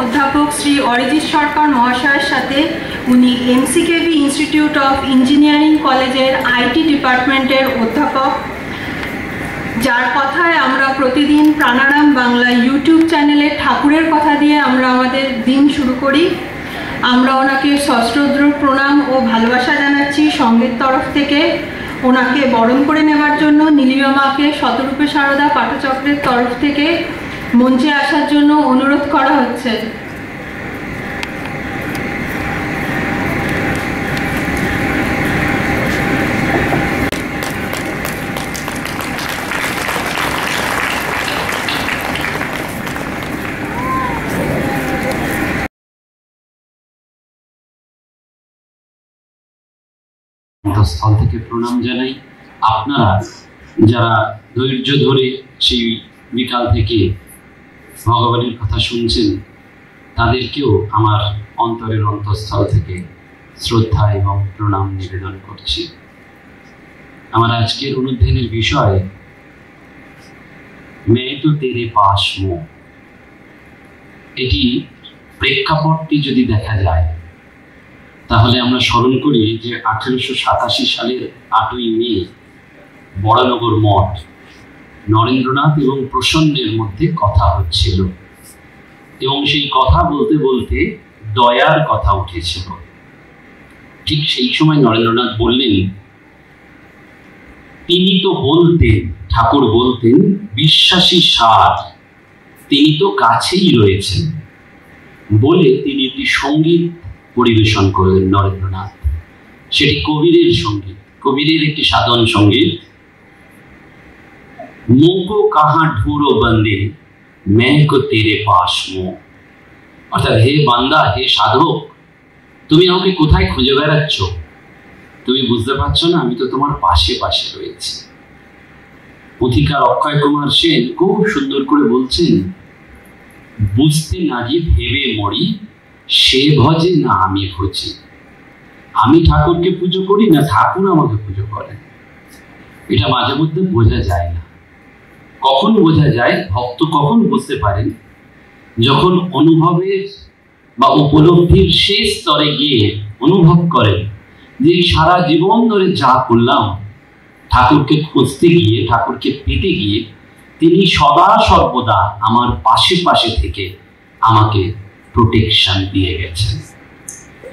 অধ্যাপক শ্রী অরিজিৎ সরকার মহাশয়ের সাথে উনি এমসিকেভি ইনস্টিটিউট অফ ইঞ্জিনিয়ারিং কলেজের আইটি ডিপার্টমেন্টের অধ্যাপক, যার কথায় আমরা প্রতিদিন প্রাণারাম বাংলা ইউটিউব চ্যানেলে ঠাকুরের কথা দিয়ে আমরা আমাদের দিন শুরু করি। আমরা ওনাকে সশ্রদ্ধ প্রণাম ও ভালোবাসা জানাচ্ছি সঙ্গের তরফ থেকে। ওনাকে বরণ করে নেবার জন্য নীলিমাকে শতরূপে সারদা পাঠচক্রের তরফ থেকে মঞ্চে আসার জন্য অনুরোধ করা হচ্ছে। স্থল থেকে প্রণাম জানাই। আপনারা যারা ধৈর্য ধরে সেই বিকাল থেকে ভগবানের কথা শুনছেন, তাদেরকেও আমার অন্তরের অন্তঃস্থল থেকে শ্রদ্ধা এবং প্রণাম নিবেদন করছি। আমার আজকের অনুধ্যানের বিষয় मैं तो तेरे पास हूं। এটি প্রেক্ষাপটটি যদি দেখা যায় তাহলে আমরা স্মরণ করি যে 1887 সালের 8ই মে বড়নগর মঠ নরেন্দ্রনাথ এবং প্রসন্নের মধ্যে কথা হচ্ছিল এবং সেই কথা বলতে বলতে দয়ার কথা উঠেছিল। ঠিক সেই সময় নরেন্দ্রনাথ বললেন, তিনি তো বলতেন, ঠাকুর বলতেন, বিশ্বাসী সার, তিনি তো কাছেই রয়েছেন বলে তিনি একটি সঙ্গীত পরিবেশন করলেন নরেন্দ্রনাথ। সেটি কবিরের সঙ্গীত, কবিরের একটি সাধন সঙ্গীত। মোকো কাহা ঢুরো বন্দে मैं को तेरे पास हूं। অর্থাৎ হে বান্দা, হে সাধক, তুমি আমাকে কোথায় খুঁজে বেড়াচ্ছ? তুমি বুঝতে পারছো না আমি তো তোমার পাশে পাশে রয়েছি। পুথিকার অক্ষয় কুমার সেন খুব সুন্দর করে বলছেন, বুঝতে নাহি ভেবে মরি, সে ভজে না আমি ভজি। আমি ঠাকুরকে পুজো করি না ঠাকুর আমাকে পুজো করেন। এটা মাঝে মধ্যে বোঝা যায় না। কখন বোঝা যায়? ভক্ত কখন বুঝতে পারেন? যখন অনুভবের বা উপলব্ধির শেষ স্তরে গিয়ে অনুভব করেন যে সারা জীবন ধরে যা করলাম, ঠাকুরকে খুঁজতে গিয়ে, ঠাকুরকে পেতে গিয়ে তিনি সদা সর্বদা আমার পাশে পাশে থেকে আমাকে প্রোটেকশন দিয়ে গেছেন।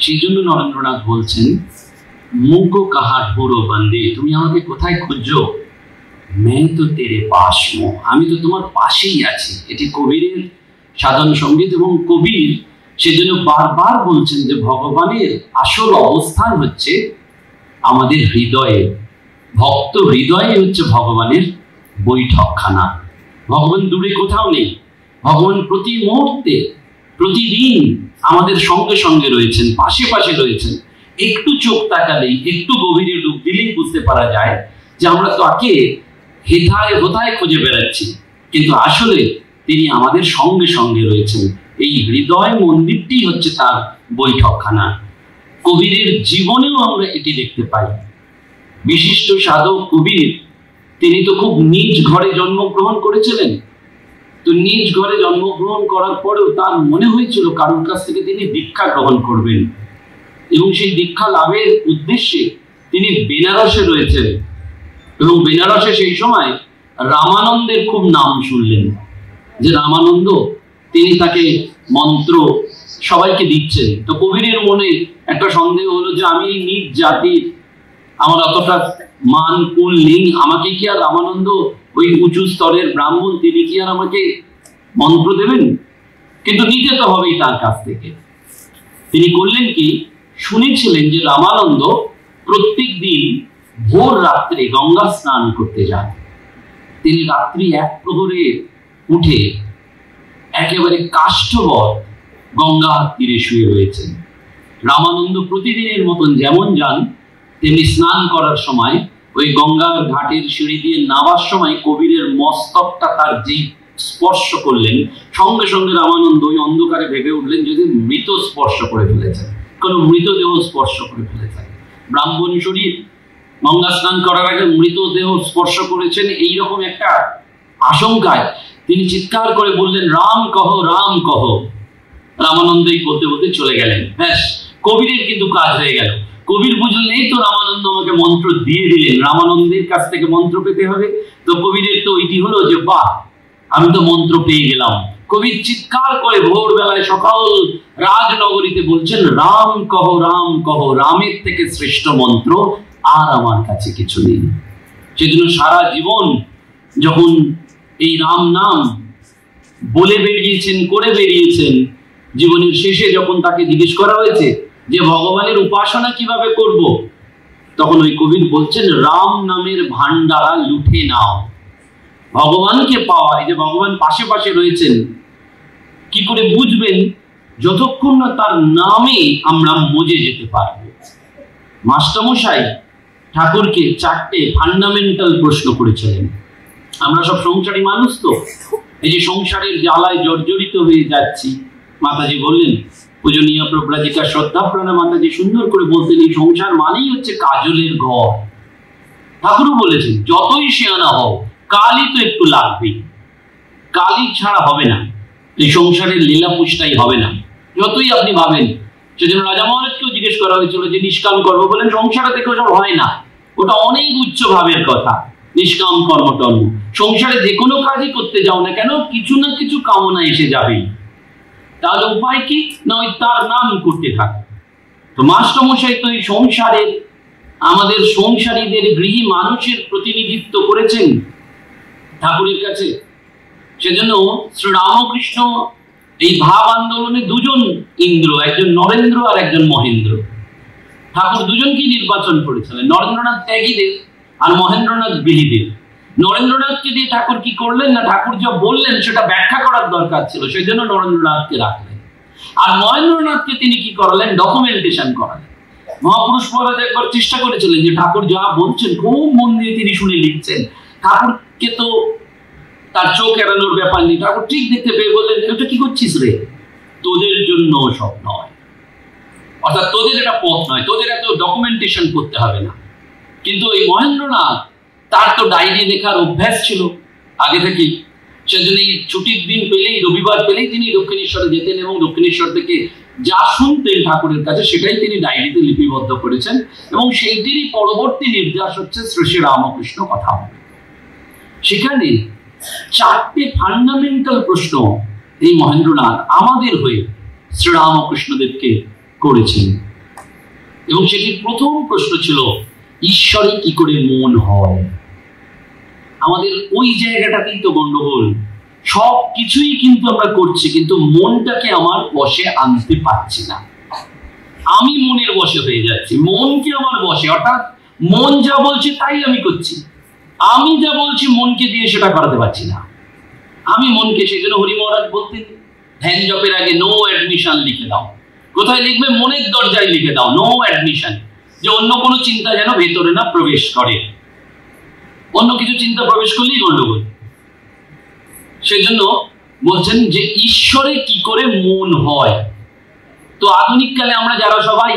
সেই জন্য নরেন্দ্রনাথ বলছেন, মুকো কাহা ঢোরো বন্দে, তুমি আমাকে কোথায় খুঁজছো? मैं तो तेरे पास हूं, আমি তো তোমার পাশেই আছি। এটি কবিরের সাধন সঙ্গীত এবং কবির সেজন্য বারবার বলছেন যে ভগবানের আসল অবস্থান হচ্ছে আমাদের হৃদয়ে। ভক্ত হৃদয়ে হচ্ছে ভগবানের বৈঠকখানা। ভগবান দূরে কোথাও নেই, ভগবান প্রতি মুহূর্তে প্রতিদিন আমাদের সঙ্গে সঙ্গে রয়েছেন, পাশে পাশে রয়েছেন। একটু চোখ তাকালেই, একটু গভীরে ডুব দিলেই বুঝতে পারা যায় যে আমরা তাকে হেথায় হোথায় খুঁজে বেড়াচ্ছি, কিন্তু আসলে তিনি আমাদের সঙ্গে সঙ্গে রয়েছেন। এই হৃদয় মন্দিরটি হচ্ছে তার বৈঠকখানা। কবিরের জীবনেও আমরা এটি দেখতে পাই। বিশিষ্ট সাধক কবির তিনি তো খুব নিজ ঘরে জন্মগ্রহণ করেছিলেন। তো নিজ ঘরে জন্মগ্রহণ করার পরেও তার মনে হয়েছিল কারোর কাছ থেকে তিনি দীক্ষা গ্রহণ করবেন এবং সেই দীক্ষা লাভের উদ্দেশ্যে তিনি বেনারসে রয়েছেন এবং বেনারসে সেই সময় রামানন্দের খুব নাম শুনলেন যে রামানন্দ তিনি তাকে মন্ত্র সবাইকে দিচ্ছেন। তো কবিরের মনে একটা সন্দেহ হলো যে আমি নিজ জাতির, আমার অতটা মান কুল নেই, আমাকে কি আর রামানন্দ ওই উঁচু স্তরের ব্রাহ্মণ, তিনি কি আর আমাকে মন্ত্র দেবেন? কিন্তু নিতে তো হবেই তার কাছ থেকে। তিনি করলেন কি, শুনেছিলেন যে রামানন্দ প্রত্যেক দিন ভোর রাত্রে গঙ্গা স্নান করতে যান। তিনি রাত্রি 1 প্রহরে উঠে একেবারে কাষ্ঠবৎ গঙ্গার তীরে শুয়ে রয়েছেন। রামানন্দ প্রতিদিনের মতন যেমন যান তেমনি স্নান করার সময় ওই গঙ্গার ঘাটের সিঁড়ি দিয়ে নামার সময় কবিরের মস্তকটা তার যেই স্পর্শ করলেন, সঙ্গে সঙ্গে রামানন্দ ওই অন্ধকারে ভেবে উঠলেন যদি মৃত স্পর্শ করে ফেলেছেন, কোনো মৃতদেহ স্পর্শ করে ফেলেছেন। ব্রাহ্মণ শরীর, গঙ্গা স্নান করার আগে মৃতদেহ স্পর্শ করেছেন, এইরকম একটা আশঙ্কায় তিনি চিৎকার করে বললেন, রাম কহ রাম কহ। রামানন্দই বলতে বলতে চলে গেলেন। ব্যাস, কবিরের কিন্তু কাজ হয়ে গেল। কবির বুঝলেই তো রামানন্দ আমাকে মন্ত্র দিয়ে দিলেন, রামানন্দের কাছ থেকে মন্ত্র পেতে হবে। তো কবিরের তো ওইটি হলো যে বাহ, আমি তো মন্ত্র পেয়ে গেলাম। কবির চিৎকার করে ভোরবেলায় সকাল রাজনগরীতে বলছেন, রাম কহো, রাম কহো, রামের থেকে শ্রেষ্ঠ মন্ত্র আর আমার কাছে কিছু নেই। সেজন্য সারা জীবন যখন এই রাম নাম বলে বেরিয়েছেন, করে বেরিয়েছেন, জীবনের শেষে যখন তাকে জিজ্ঞেস করা হয়েছে যে ভগবানের উপাসনা কিভাবে করব, তখন ওই কবির বলছেন, রাম নামের ভান্ডারা লুটে নাও। ভগবানকে পাওয়া, এই যে ভগবান পাশে পাশে রয়েছেন, কি করে বুঝবেন? যতক্ষণ না তার নামে আমরা মজে যেতে পারবো। মাস্টারমশাই ঠাকুরকে 4টে ফান্ডামেন্টাল প্রশ্ন করেছিলেন। আমরা সব সংসারী মানুষ, তো এই যে সংসারের জ্বালায় জর্জরিত হয়ে যাচ্ছি, মাতাজি বললেন, পূজনীয় প্রব্রাজিকা শ্রদ্ধা প্রাণা মাতাজি সুন্দর করে বলতেন, এই সংসার মানেই হচ্ছে কাজলের ঘর। ঠাকুরও বলেছেন, যতই শেয়ানা হও, কালই তো একটু লাগবেই, কালই ছাড়া হবে না, এই সংসারের লীলা পুষ্টাই হবে না, যতই আপনি ভাবেন। সেজন্য রাজা মহারাজকেও জিজ্ঞেস করা হয়েছিল যে নিষ্কাম কর্ম, বলেন সংসারে থেকে ওসব হয় না, ওটা অনেক উচ্চ ভাবের কথা। নিষ্কাম কর্মটর্ম, সংসারে যে কোনো কাজই করতে যাও না কেন, কিছু না কিছু কামনা এসে যাবেই। তাহলে উপায় কি? না ওই তার নাম করতে থাকে। তো মাস্টারমশাই তো এই সংসারের, আমাদের সংসারীদের, গৃহী মানুষের প্রতিনিধিত্ব করেছেন ঠাকুরের কাছে। সেজন্য শ্রীরামকৃষ্ণ এই ভাব আন্দোলনে দুজন ইন্দ্র, একজন নরেন্দ্র আর একজন মহেন্দ্র, ঠাকুর দুজনকেই নির্বাচন করেছিলেন, নরেন্দ্রনাথ ত্যাগীদের আর মহেন্দ্রনাথ বিলিদের। নরেন্দ্রনাথকে দিয়ে ঠাকুর কি করলেন না, ঠাকুর যা বললেন সেটা ব্যাখ্যা করার দরকার ছিল, সেই জন্য নরেন্দ্রনাথকে রাখলেন। আর মহেন্দ্রনাথকে তিনি কি করালেন? ডকুমেন্টেশন করালেন। মহাপুরুষ মহারাজ একবার চেষ্টা করেছিলেন যে ঠাকুর যা বলছেন খুব মন দিয়ে তিনি শুনে লিখছেন, ঠাকুরকে তো তার চোখ এড়ানোর ব্যাপার নেই। ঠাকুর ঠিক দেখতে পেয়ে বললেন, এটা কি করছিস রে? তোদের জন্য সব নয়, অর্থাৎ তোদের এটা পথ নয়, তোদের এত ডকুমেন্টেশন করতে হবে না। কিন্তু এই মহেন্দ্রনাথ, তার তো ডায়েরি লেখার অভ্যাস ছিল আগে থেকেই। সেজন্য এই ছুটির দিন পেলেই, রবিবার পেলেই তিনি দক্ষিণেশ্বরে যেতেন এবং দক্ষিণেশ্বর থেকে যা শুনতেন ঠাকুরের কাছে সেটাই তিনি ডায়েরিতে লিপিবদ্ধ করেছেন। এবং সেইটিরই পরবর্তী নির্দেশ হচ্ছে শ্রী শ্রী রামকৃষ্ণ কথা। সেখানে 4টে ফান্ডামেন্টাল প্রশ্ন এই মহেন্দ্রনাথ আমাদের হয়ে শ্রীরামকৃষ্ণদেবকে করেছেন। এবং সেটির প্রথম প্রশ্ন ছিল, ঈশ্বরে কি করে মন হয়? আমাদের ওই জায়গাটাতেই তো গন্ডগোল। সব কিছুই কিন্তু আমরা করছি, কিন্তু মনটাকে আমার বশে আনতে পারছি না। আমি মনের বশে হয়ে যাচ্ছি, মনকে আমার বশে, অর্থাৎ মন যা বলছে তাই আমি করছি। আমি যা বলছি মনকে দিয়ে সেটা করাতে পারছি না। আমি মনকে, সেই জন্য হরি মহারাজ বলতেন, ধ্যান জপের আগে নো অ্যাডমিশন লিখে দাও। কোথায় লিখবে? মনের দরজায় লিখে দাও নো অ্যাডমিশন, যে অন্য কোনো চিন্তা যেন ভেতরে না প্রবেশ করে। অন্য কিছু চিন্তা প্রবেশ করলেই গন্ডগোল। সেই জন্য বলছেন যে ঈশ্বরে কি করে মন হয়। তো আধুনিক কালে আমরা যারা সবাই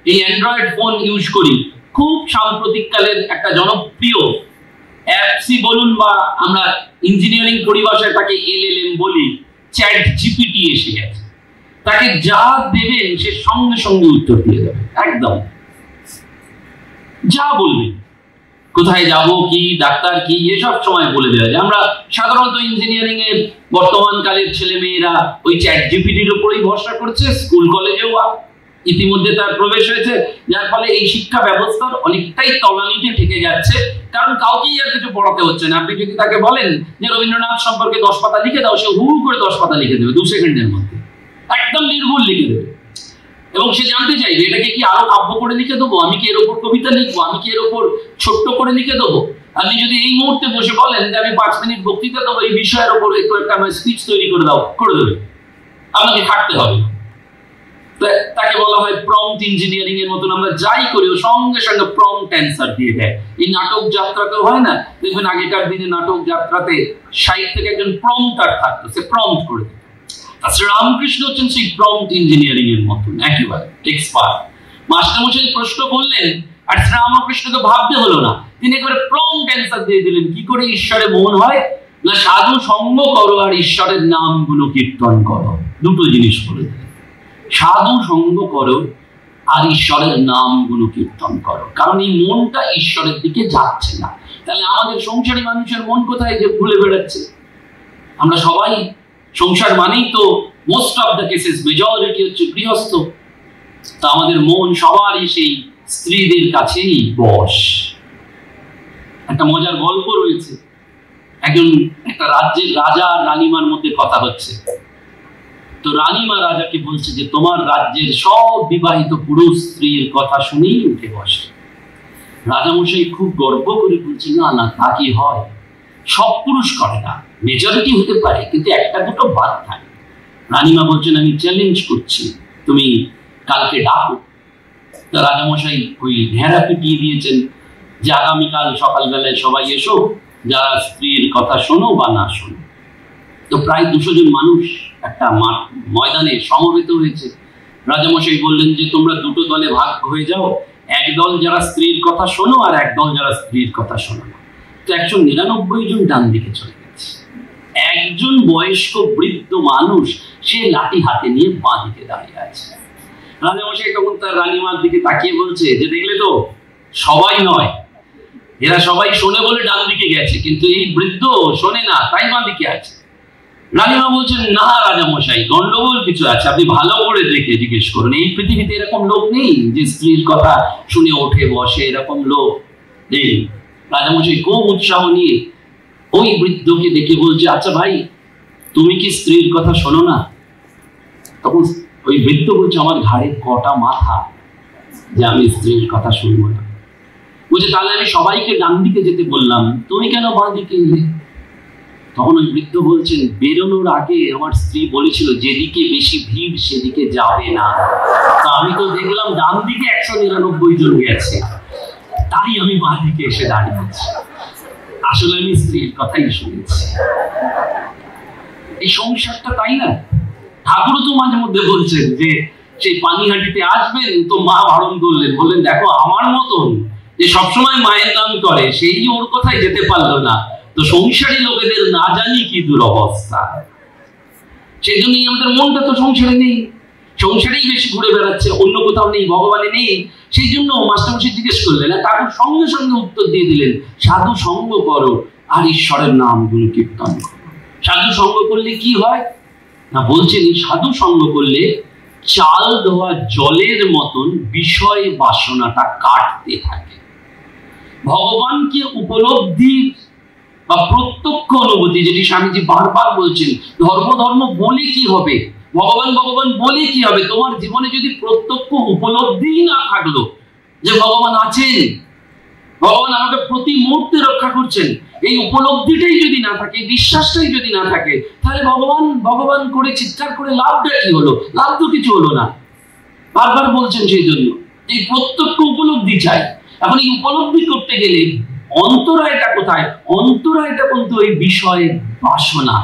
এই অ্যান্ড্রয়েড ফোন ইউজ করি, খুব সাম্প্রতিক কালের একটা জনপ্রিয় অ্যাপসি বলুন বা আমরা ইঞ্জিনিয়ারিং পরিভাষায় তাকে LLM বলি, চ্যাট জিপিটি এসে গেছে। তাকে যা দেবেন সে সঙ্গে সঙ্গে উত্তর দিয়ে দেবে, একদম যা বলবেন। কোথায় যাব, কি ডাক্তার কি, এসব সময় বলে দেওয়া যায়। আমরা সাধারণত ইঞ্জিনিয়ারিং এর বর্তমান কালের ছেলে মেয়েরা ওই চ্যাট জিপিটির উপরেই ভরসা করছে। স্কুল কলেজেও ইতিমধ্যে তার প্রবেশ হয়েছে, যার ফলে এই শিক্ষা ব্যবস্থার অনেকটাই তলানিতে ঠেকে যাচ্ছে। কারণ কাউকেই আর কিছু পড়াতে হচ্ছে না। আপনি যদি তাকে বলেন যে রবীন্দ্রনাথ সম্পর্কে 10 পাতা লিখে দাও, সে হুড় করে 10 পাতা লিখে দেবে 2 সেকেন্ডের মধ্যে, একদম নির্ভুল লিখে দেবে। এবং সে জানতে চাইবে এটাকে কি আরো কাব্য করে লিখে দেবো, আমি কি এর উপর কবিতা লিখবো, আমি কি এর উপর ছোট্ট করে লিখে দেবো। আপনি যদি এই মুহূর্তে বসে বলেন যে আমি 5 মিনিট বক্তৃতা দেবো এই বিষয়ের উপর, একটু একটা আমার স্পিচ তৈরি করে দাও, করে দেবে, আপনাকে খাটতে হবে। তাকে বলা হয় প্রম্পট ইঞ্জিনিয়ারিং এর মতন। আমরা যাই করি ও সঙ্গে সঙ্গে প্রম্পট অ্যান্সার দিয়ে দেয়। এই নাটক যাত্রাতেও হয় না, দেখবেন আগেকার দিনে নাটক যাত্রাতে সাইড থেকে একজন প্রম্পটার থাকতো, সে প্রম্পট করে দিত। রামকৃষ্ণ হচ্ছেন সেই প্রম্পট ইঞ্জিনিয়ারিং এর মতন একেবারে এক্সপার্ট। মাস্টারমশাই প্রশ্ন করলেন আর রামকৃষ্ণকে ভাবতে হলো না, তিনি একেবারে প্রম্পট অ্যান্সার দিয়ে দিলেন। কি করে ঈশ্বরে মন হয়? না সাধু সঙ্গ করো আর ঈশ্বরের নামগুলো কীর্তন করো, দুটো জিনিস বলে দিলেন। সাধু সঙ্গ করো আর ঈশ্বরের নাম গুণকীর্তন করো, কারণ এই মনটা ঈশ্বরের দিকে যাচ্ছে না। তাহলে আমাদের সংসারী মানুষের মন কোথায় যে ঘুরে বেড়াচ্ছে? আমরা সবাই সংসার মানেই তো most of the cases majority হচ্ছে গৃহস্থ। তা আমাদের মন সবারই সেই স্ত্রীদের কাছেই বশ। একটা মজার গল্প রয়েছে, একটা রাজ্যের রাজা আর রানীমার মধ্যে কথা হচ্ছে। তো রানীমা রাজাকে বলছে যে তোমার রাজ্যের সব বিবাহিত পুরুষ স্ত্রীর কথা শুনেই উঠে বসে। রাজামশাই খুব গর্ব করে বলছে, না না, তা কি হয়? সব পুরুষ করে না, মেজরিটি হতে পারে, কিন্তু একটা দুটো বাদ থাকে। রানীমা বলছেন, আমি চ্যালেঞ্জ করছি, তুমি কালকে ডাকো। তো রাজামশাই ওই ঘেরা পিটিয়ে দিয়েছেন যে আগামীকাল সকালবেলায় সবাই এসো, যারা স্ত্রীর কথা শোনো বা না শোনো। তো প্রায় 200 জন মানুষ একটা ময়দানে সমবেত হয়েছে। রাজামশাই বললেন যে তোমরা দুটো দলে ভাগ হয়ে যাও, এক দল যারা স্ত্রীর কথা শোনো আর এক দল যারা স্ত্রীর কথা শোনো না। তো 199 জন ডান দিকে চলে গেছে। একজন বয়স্ক বৃদ্ধ মানুষ সে লাঠি হাতে নিয়ে বাঁ দিকে দাঁড়িয়ে আছে। রাজামশাই তখন তার রানীমার দিকে তাকিয়ে বলছে যে দেখলে তো, সবাই নয়, এরা সবাই শোনে বলে ডান দিকে গেছে, কিন্তু এই বৃদ্ধ শোনে না, তাই বাঁ দিকে আছে। রানীমা বলছেন, না রাজামশাই, গন্ডগোল কিছু আছে, আপনি ভালো করে দেখে জিজ্ঞেস করুন। এই পৃথিবীতে এরকম লোক নেই যে স্ত্রীর কথা শুনে ওঠে বসে, এরকম লোক নেই। রাজামশাই খুব উৎসাহ নিয়ে ওই বৃদ্ধকে দেখে বলছে, আচ্ছা ভাই, তুমি কি স্ত্রীর কথা শোনো না? তখন ওই বৃদ্ধ বলছে, আমার ঘাড়ে কটা মাথা যে আমি স্ত্রীর কথা শুনবো না। বলছে, তাহলে আমি সবাইকে ডান দিকে যেতে বললাম, তুমি কেন বাঁ দিকে এলে? তখন ওই বৃদ্ধ বলছেন, বেরোনোর আগে আমার স্ত্রী বলেছিল যেদিকে বেশি ভিড় সেদিকে যাবে না। তা আমি তো দেখলাম ডান দিকে 199 জন গেছে, তাই আমি বাঁ দিকে এসে দাঁড়িয়েছি। আসলে আমি স্ত্রীর কথাই শুনেছি। এই সংসারটা তাই না? ঠাকুরও তো মাঝে মধ্যে বলছেন যে সেই পানিহাটিতে আসবেন, তো মা বারণ করলেন, বললেন দেখো আমার মতন যে সবসময় মায়ের নাম করে সেই ওর কথাই যেতে পারলো না। তো সংসারী লোকেদের না জানি কি দুরবস্থা। সেই জন্যই আমাদের মনটা তো সংসারে নেই, সংসারেই বেশি ঘুরে বেড়াচ্ছে, অন্য কোথাও নেই, ভগবানে নেই। সেই জন্য মাস্টারমশাই জিজ্ঞেস করলেন, ঠাকুর সঙ্গে সঙ্গে উত্তর দিয়ে দিলেন, সাধু সঙ্গ করো আর ঈশ্বরের নাম গুণ কীর্তন করো। সাধু সঙ্গ করলে কি হয় না, বলছেন এই সাধু সঙ্গ করলে চাল ধোয়া জলের মতন বিষয় বাসনাটা কাটতে থাকে। ভগবানকে উপলব্ধির বা প্রত্যক্ষ অনুভূতি, যেটি স্বামীজি বারবার বলছেন, ধর্ম ধর্ম বলে কি হবে, ভগবান ভগবান বলে কি হবে? তোমার জীবনে যদি প্রত্যক্ষ উপলব্ধি না থাকলো যে ভগবান আছেন, ভগবান আমাকে প্রতি মুহূর্তে রক্ষা করছেন, এই উপলব্ধিটাই যদি না থাকে, বিশ্বাসটাই যদি না থাকে, তাহলে ভগবান ভগবান করে চিৎকার করে লাভটা কি হলো? লাভ তো কিছু হলো না। বারবার বলছেন সেই জন্য এই প্রত্যক্ষ উপলব্ধি চাই। এখন এই উপলব্ধি করতে গেলে অন্তরায়টা কোথায়? অন্তরায়টা কিন্তু ওই বিষয় বাসনা,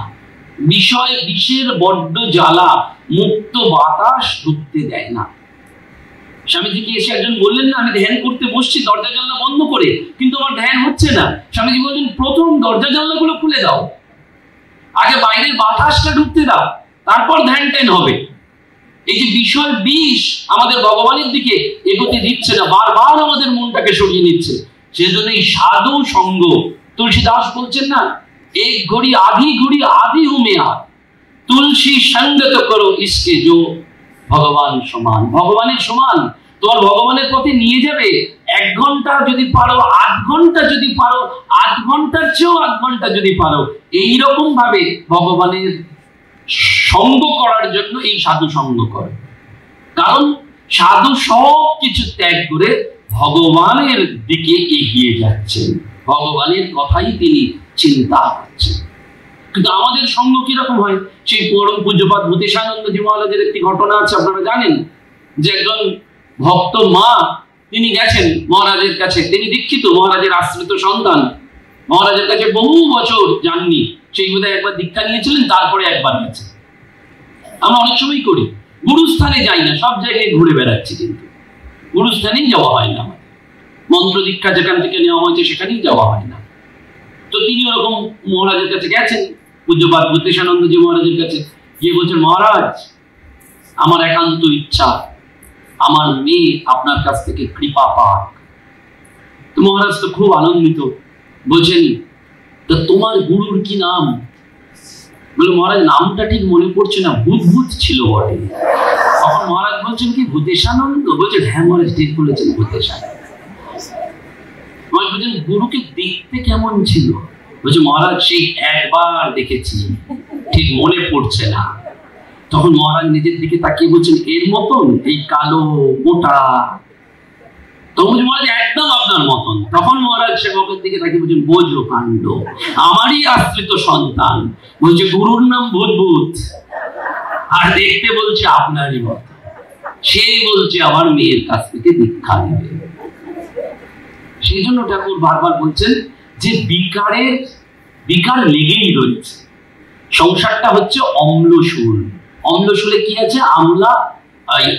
বিষয় বিষের বড্ড জ্বালা, মুক্ত বাতাস ঢুকতে দেয় না। স্বামীজিকে এসে একজন বললেন না, আমি ধ্যান করতে বসছি দরজা জানলা বন্ধ করে, কিন্তু আমার ধ্যান হচ্ছে না। স্বামীজি বললেন, প্রথম দরজা জানলাগুলো খুলে দাও, আগে বাইরের বাতাসটা ঢুকতে দাও, তারপর ধ্যান ট্যান হবে। এই যে বিষয় বিষ আমাদের ভগবানের দিকে এগোতে দিচ্ছে না, বারবার আমাদের মনটাকে সরিয়ে নিচ্ছে। সেজন্য এই সাধু সঙ্গ, তুলসীদাস বলছেন না, এক ঘড়ি আধি হুমে আদ, তুলসী সঙ্গত করো ইসকে জো ভগবান সমান। ভগবানের সমান তোমার ভগবানের পথে নিয়ে যাবে। 1 ঘন্টা যদি পারো, 8 ঘন্টা যদি পারো, 8 ঘন্টার চেয়েও 8 ঘন্টা যদি পারো, এইরকম ভাবে ভগবানের সঙ্গ করার জন্য এই সাধু সঙ্গ করো। কারণ সাধু সব কিছু ত্যাগ করে ভগবানের দিকে এগিয়ে যাচ্ছেন, ভগবানের কথাই তিনি চিন্তা করছেন। কিন্তু আমাদের সঙ্গ কিরকম হয়? সেই পরম পূজ্যপাদ ভূতেশানন্দজি মহারাজের একটি ঘটনা আছে, আপনারা জানেন যে একজন ভক্ত মা, তিনি গেছেন মহারাজের কাছে, তিনি দীক্ষিত, মহারাজের আশ্রিত সন্তান, মহারাজের কাছে বহু বছর যাননি, সেই বোধহয় একবার দীক্ষা নিয়েছিলেন, তারপরে একবার গেছে। আমরা অনেক সময় করি, গুরুস্থানে যাই না, সব জায়গায় ঘুরে বেড়াচ্ছি, কিন্তু গুরুস্থানেই যাওয়া হয় না। আমাদের মন্ত্র দীক্ষা যেখান থেকে নেওয়া হয়েছে সেখানেই যাওয়া হয় না। তো তিনি ওরকম মহারাজের কাছে গেছেন, পূজ্যপাদ ভূতেশানন্দজি মহারাজের কাছে গিয়ে বলছেন, মহারাজ আমার একান্ত ইচ্ছা আমার মেয়ে আপনার কাছ থেকে কৃপা পাক। তো মহারাজ তো খুব আনন্দিত, বলছেন তা তোমার গুরুর কি নাম? বলে মহারাজ নামটা ঠিক মনে পড়ছে না, ভূত ভূত ছিল বটে। তখন মহারাজ বলছেন কি ভূতেশানন্দ? বলছেন হ্যাঁ মহারাজ ঠিক বলেছেন, ভূতেশানন্দ। মহারাজ বলছেন গুরুকে দেখতে কেমন ছিল? বলছে মহারাজ সেই একবার দেখেছি, ঠিক মনে পড়ছে না। তখন মহারাজ নিজের দিকে তাকিয়ে বলছেন এর মতন, এই কালো মোটা? তখন মহারাজ একদম আপনার মতন। তখন মহারাজ সেবকের দিকে তাকিয়ে বলছেন বোঝো কাণ্ড, আমারই আশ্রিত সন্তান, বলছে গুরুর নাম ভূত ভূত আর দেখতে বলছে আপনারই মত। সে বলছে আমার মেয়ের কাছ থেকে দীক্ষা নেবে। সেই জন্য ঠাকুর বারবার বলছেন যে বিকার লেগেই রয়েছে। সংসারটা হচ্ছে অম্লশূল। অম্লশূলে কি আছে? আমলা,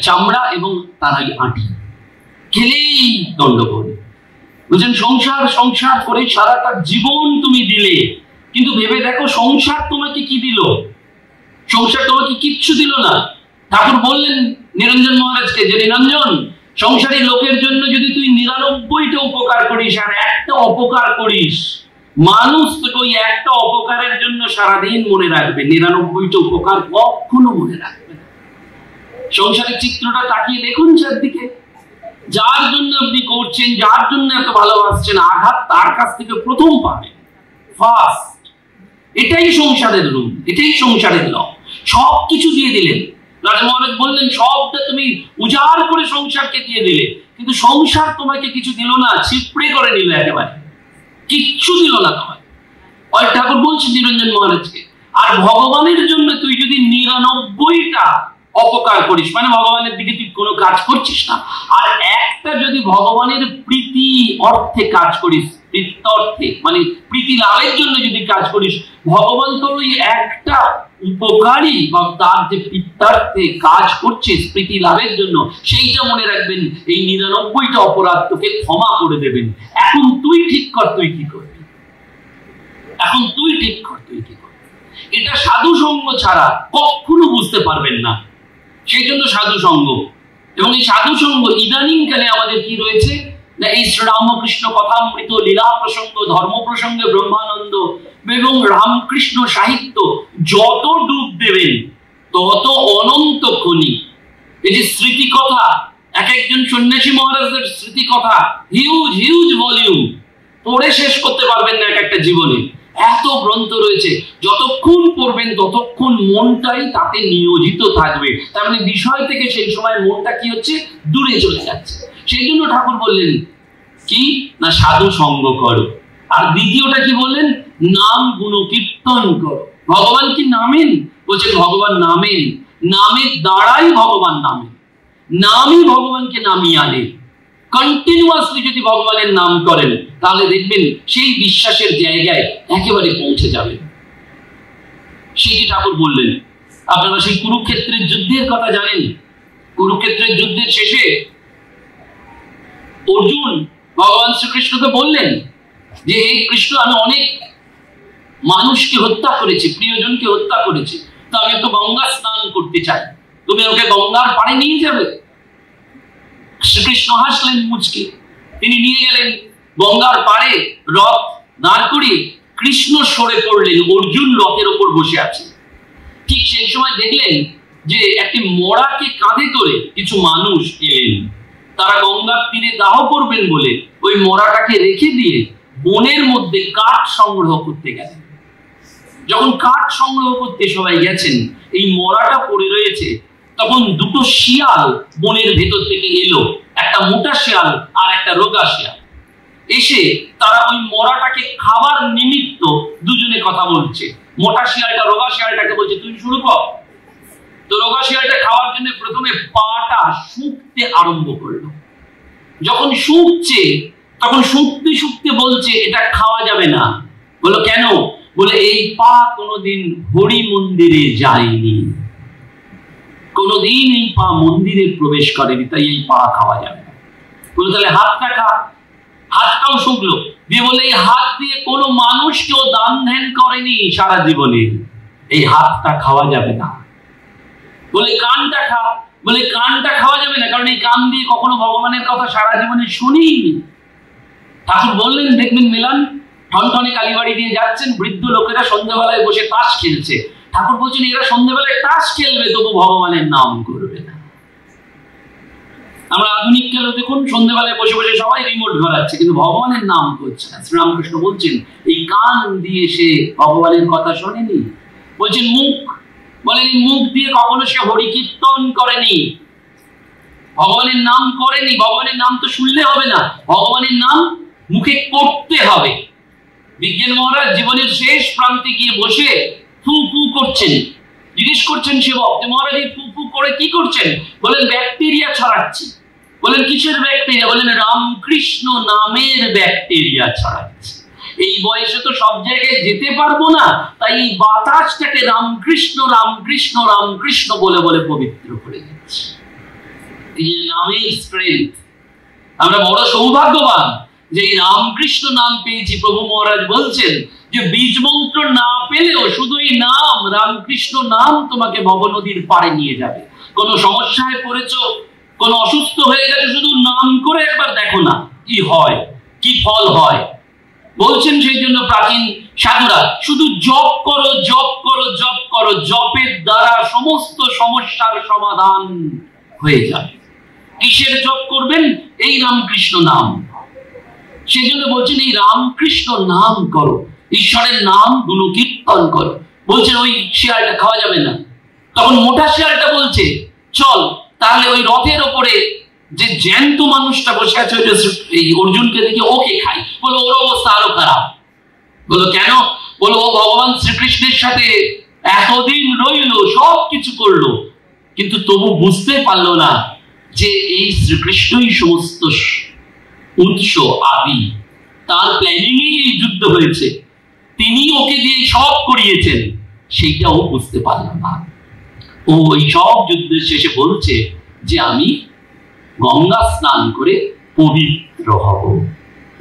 চামড়া এবং তার আঁটি, খেলেই দণ্ডবোধ। বুঝলেন, সংসার সংসার করে সারাটা জীবন তুমি দিলে, কিন্তু ভেবে দেখো সংসার তোমাকে কি দিল? সংসার তোমাকে কিচ্ছু দিল না। ঠাকুর বললেন নিরঞ্জন মহারাজকে যে নিরঞ্জন, সংসারী লোকের জন্য যদি তুই 99টা উপকার করিস আর একটা অপকার করিস, মানুষ তোকে ওই একটা অপকারের জন্য সারাদিন মনে রাখবে, 99টা উপকার কখনো মনে রাখবে না। সংসারের চিত্রটা তাকিয়ে দেখুন চারদিকে, যার জন্য আপনি করছেন, যার জন্য এত ভালোবাসছেন, আঘাত তার কাছ থেকে প্রথম পাবেন, ফার্স্ট। এটাই সংসারের রূপ, এটাই সংসারের ল। সবকিছু দিয়ে দিলেন। রাজা মহারাজ বললেন সবটা তুমি উজাড় করে সংসারকে দিয়ে দিলে, কিন্তু সংসার তোমাকে কিছু দিল না, ছিপড়ে করে নিল, একেবারে কিচ্ছু দিল না তোমায়। ওই ঠাকুর বলছেন নিরঞ্জন মহারাজকে, আর ভগবানের জন্য তুই যদি 99টা অপকার করিস, মানে ভগবানের দিকে তুই কোনো কাজ করছিস না, আর একটা যদি ভগবানের প্রীতি অর্থে কাজ করিস, প্রীত্যর্থে মানে প্রীতি লাভের জন্য যদি কাজ করিস, ভগবান তোর ওই একটা উপকারী বা তার যে প্রীত্যার্থে কাজ করছিস প্রীতি লাভের জন্য, সেইটা মনে রাখবেন, এই 99টা অপরাধ তোকে ক্ষমা করে দেবেন। এখন তুই ঠিক কর তুই কি করবি, এখন তুই ঠিক কর তুই কি করবি। এটা সাধু সঙ্গ ছাড়া কখনো বুঝতে পারবেন না। সেই জন্য সাধু সঙ্গ, এবং এই সাধু সঙ্গ ইদানিং কালে আমাদের কি রয়েছে না, এই শ্রীরামকৃষ্ণ কথামৃত, লীলা প্রসঙ্গ, ধর্ম প্রসঙ্গে ব্রহ্মানন্দ এবং রামকৃষ্ণ সাহিত্য যত ডুব দেবেন তত অনন্ত খনি। এই যে স্মৃতি কথা, এক একজন সন্ন্যাসী মহারাজদের স্মৃতি কথা, হিউজ হিউজ ভলিউম, পড়ে শেষ করতে পারবেন না এক একটা জীবনে। এত গ্রন্থ রয়েছে, যতক্ষণ পড়বেন ততক্ষণ মনটাই তাতে নিয়োজিত থাকবে। তার মানে বিষয় থেকে সেই সময় মনটা কি হচ্ছে, দূরে চলে যাচ্ছে। সেই জন্য ঠাকুর বললেন কি না, সাধু সঙ্গ করো। আর দ্বিতীয়টা কি বললেন, নাম গুণ কীর্তন করো। ভগবান কি নামেন? বলছেন ভগবান নামেন, নামের দ্বারাই ভগবান নামেন, নামই ভগবানকে নামিয়ে আনে। কন্টিনিউয়াসলি যদি ভগবানের নাম করেন তাহলে দেখবেন সেই বিশ্বাসের জায়গায় একেবারে পৌঁছে যাবে। সেই ঠাকুর বললেন। আপনারা সেই কুরুক্ষেত্রের যুদ্ধের কথা জানেন। কুরুক্ষেত্রের যুদ্ধের শেষে অর্জুন ভগবান শ্রীকৃষ্ণকে বললেন যে হে কৃষ্ণ, আমি অনেক মানুষকে হত্যা করেছি, প্রিয়জনকে হত্যা করেছি, তো আমি একটু গঙ্গা স্নান করতে চাই, তুমি ওকে গঙ্গার পাড়ে নিয়ে যাবে? শ্রীকৃষ্ণ হাসলেন মুচকে, তিনি নিয়ে গেলেন গঙ্গার পাড়ে, রথ দাঁড় করিয়ে কৃষ্ণ সরে পড়লেন, অর্জুন রথের ওপর বসে আছে। ঠিক সেই সময় দেখলেন যে একটি মড়াকে কাঁধে করে কিছু মানুষ এলেন। তারা গঙ্গার তীরে দাহ করবেন বলে ওই মড়াটাকে রেখে দিয়ে বনের মধ্যে কাঠ সংগ্রহ করতে গেলেন। যখন কাঠ সংগ্রহ করতে সবাই গেছেন, এই মড়াটা পড়ে রয়েছে, তখন দুটো শিয়াল বনের ভেতর থেকে এলো, একটা মোটা শিয়াল আর একটা রোগা শিয়াল। এসে তারা ওই মড়াটাকে খাবার নিমিত্ত দুজনে কথা বলছে। মোটা শিয়ালটা রোগা শিয়ালটাকে বলছে তুই শুরু কর। তো রোগা শিয়ালটা খাওয়ার জন্য প্রথমে পাটা শুকতে আরম্ভ করলো। যখন শুকছে তখন শুকতে শুকতে বলছে এটা খাওয়া যাবে না। বললো কেন? বলে এই পা কোনোদিন হরি মন্দিরে যায়নি, কোনোদিন এই পা মন্দিরে প্রবেশ করেনি, তাই এই পা খাওয়া যাবে না। বলে তাহলে হাতটা খা। হাতটাও শুকলো, দিয়ে বলে এই হাত দিয়ে কোনো মানুষ কেউ দান ধ্যান করেনি সারা জীবনে, এই হাতটা খাওয়া যাবে না। বলে কানটা খা, বলে কানটা খাওয়া যাবে না, কারণ এই কান দিয়ে কখনো ভগবানের কথা সারা জীবনে শুনিনি। ঠাকুর বললেন, দেখবেন মেলান ঠনঠনে কালীবাড়ি দিয়ে যাচ্ছেন, বৃদ্ধ লোকেরা সন্ধ্যাবেলায় বসে তাস খেলছে। ঠাকুর বলছেন এরা সন্ধ্যাবেলায় তাস খেলবে, তবু ভগবানের নাম করবে না। আমরা আধুনিক কালে দেখুন সন্ধ্যাবেলায় বসে বসে সবাই রিমোট ঘোরাচ্ছে, কিন্তু ভগবানের নাম করছে না। শ্রীরামকৃষ্ণ বলছেন এই কান দিয়ে সে ভগবানের কথা শোনেনি। বলছেন মুখ, বলেন এই মুখ দিয়ে কখনো সে হরি কীর্তন করেনি, ভগবানের নাম করেনি। ভগবানের নাম তো শুনলে হবে না, ভগবানের নাম মুখে করতে হবে। বিজ্ঞান মহারাজ জীবনের শেষ প্রান্তে গিয়ে বসে ফু ফু করছেন, জিজ্ঞেস করছেন সেবক, মহারাজ এই ফু ফু করে কি করছেন? বলেন ব্যাকটেরিয়া ছড়াচ্ছি। বলেন কিসের ব্যাকটেরিয়া? বলেন রামকৃষ্ণ নামের ব্যাকটেরিয়া ছড়াচ্ছি। এই বয়সে তো সব জায়গায় যেতে পারবো না, তাই এই বাতাসটাকে রামকৃষ্ণ রামকৃষ্ণ রামকৃষ্ণ বলে বলে পবিত্র করে দিচ্ছি। এই নামের স্ট্রেংথ, আমরা বড় সৌভাগ্যবান যে এই রামকৃষ্ণ নাম পেয়েছি। প্রভু মহারাজ বলছেন যে বীজ মন্ত্র না পেলেও শুধু এই নাম, রামকৃষ্ণ নাম তোমাকে ভবনদীর পাড়ে নিয়ে যাবে। কোনো সমস্যায় পড়েছো, কোনো অসুস্থ হয়ে গেছে, শুধু নাম করে একবার দেখো না কি হয়, কি ফল হয়। বলছেন সেই জন্য প্রাচীন সাধুরা শুধু জপ করো, জপ করো, জপ করো, জপের দ্বারা সমস্ত সমস্যার সমাধান হয়ে যাবে। কিসের জপ করবেন? এই রামকৃষ্ণ নাম। সেই জন্য বলছেন এই রামকৃষ্ণ নাম করো, ঈশ্বরের নাম গুণকীর্তন করো। বলছেন ওই শিয়ালটা খাওয়া যাবে না। তখন মোটা শিয়ালটা বলছে চল তাহলে ওই রথের ওপরে যে জ্যান্ত মানুষটা বসে আছে এই অর্জুনকে দেখে ওকে খাই। বলো ওর অবস্থা আরো খারাপ। বলো কেন? বলো ও ভগবান শ্রীকৃষ্ণের সাথে এতদিন রইল, সব কিছু করলো, কিন্তু তবু বুঝতে পারলো না যে এই শ্রীকৃষ্ণই সমস্ত উৎস, আদি। তার প্ল্যানিংই এই যুদ্ধ হয়েছে, তিনি ওকে দিয়ে সব করিয়েছেন, সেইটাও বুঝতে পারলাম না। ও ওই সব যুদ্ধের শেষে বলছে যে আমি গঙ্গা স্নান করে পবিত্র হব।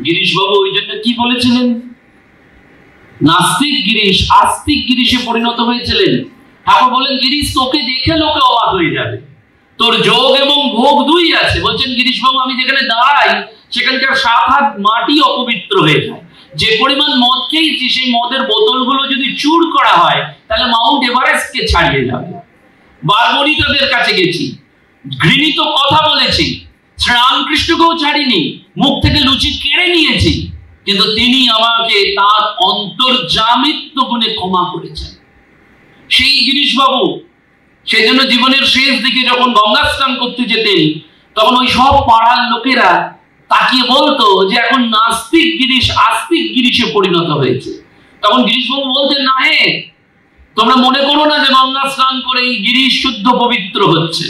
গিরিশ বাবু ওই জন্য কি বলেছিলেন? নাস্তিক গিরিশ আস্তিক গিরিশে পরিণত হয়েছিলেন। ঠাকুর বলেন গিরিশ তোকে দেখে লোকে অবাক হয়ে যাবে, তোর যোগ এবং ভোগ দুই আছে। বলছেন গিরিশ বাবু আমি যেখানে দাঁড়াই সেখানকার 7 হাত মাটি অপবিত্র হয়ে যায়। যে পরিমাণ মদ খেয়েছি সেই মদের বোতলগুলো যদি চুর করা হয় তাহলে মাউন্ট এভারেস্টকে ছাড়িয়ে যাবে। বারবরিতাদের কাছে গেছি, ঘৃণিত কথা বলেছি, শ্রীরামকৃষ্ণকেও ছাড়িনি, মুখ থেকে লুচি কেড়ে নিয়েছি, কিন্তু তিনি আমাকে তার অন্তর্যামিত্ব গুণে ক্ষমা করেছেন। সেই গিরিশ বাবু সেই জন্য জীবনের শেষ দিকে যখন গঙ্গা স্নান করতে যেতেন তখন ওই সব পাড়ার লোকেরা তাকিয়ে বলতো যে এখন নাস্তিক গিরিশ আস্তিক গিরিশে পরিণত হয়েছে। তখন গিরিশবাবু বলতেন না হে, তোমরা মনে করো না যে গঙ্গা স্নান করে এই গিরিশ শুদ্ধ পবিত্র হচ্ছে।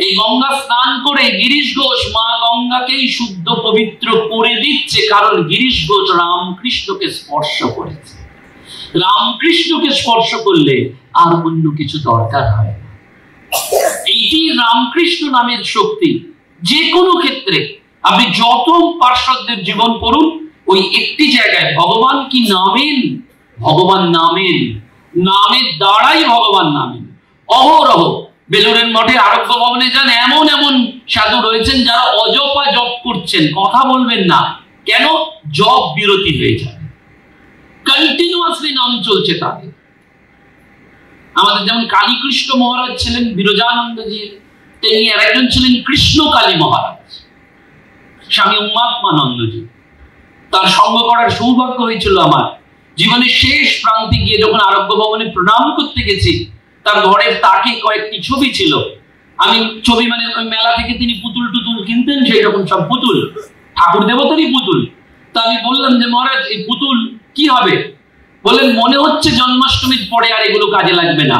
এই গঙ্গা স্নান করে গিরিশ ঘোষ মা গঙ্গাকেই শুদ্ধ পবিত্র করে দিচ্ছে, কারণ গিরিশ ঘোষ রামকৃষ্ণকে স্পর্শ করেছে। রামকৃষ্ণকে স্পর্শ করলে আর অন্য কিছু দরকার হয় না। এইটি রামকৃষ্ণ নামের শক্তি। যে কোনো ক্ষেত্রে আপনি যত পার্শ্বদের জীবন পড়ুন, ওই একটি জায়গায় ভগবান কি নামেন, ভগবান নামেন, নামের দ্বারাই ভগবান নামেন। অহরহ বেলুড়ের মঠে আরোগ্য ভবনে যান, এমন এমন সাধু রয়েছেন যারা অজপা জপ করছেন, কথা বলবেন না কেন? জপ বিরতি হয়ে যায়, কন্টিনিউয়াসলি নাম চলছে তাদের। আমাদের যেমন কালীকৃষ্ণ মহারাজ ছিলেন বিরজানন্দজি, তেমনি আর একজন ছিলেন কৃষ্ণ কালী মহারাজ, স্বামী উমাত্মানন্দজি। তার সঙ্গ করার সৌভাগ্য হয়েছিল আমার। জীবনের শেষ প্রান্তে গিয়ে যখন আরোগ্য ভবনে প্রণাম করতে গেছি, তার ঘরের তাকে কয়েকটি ছবি ছিল। আমি ছবি মানে ওই মেলা থেকে তিনি পুতুল টুতুল কিনতেন, সেই রকম সব পুতুল, ঠাকুর দেবতারই পুতুল। তা আমি বললাম যে মহারাজ এই পুতুল কি হবে? বললেন মনে হচ্ছে জন্মাষ্টমীর পরে আর এগুলো কাজে লাগবে না,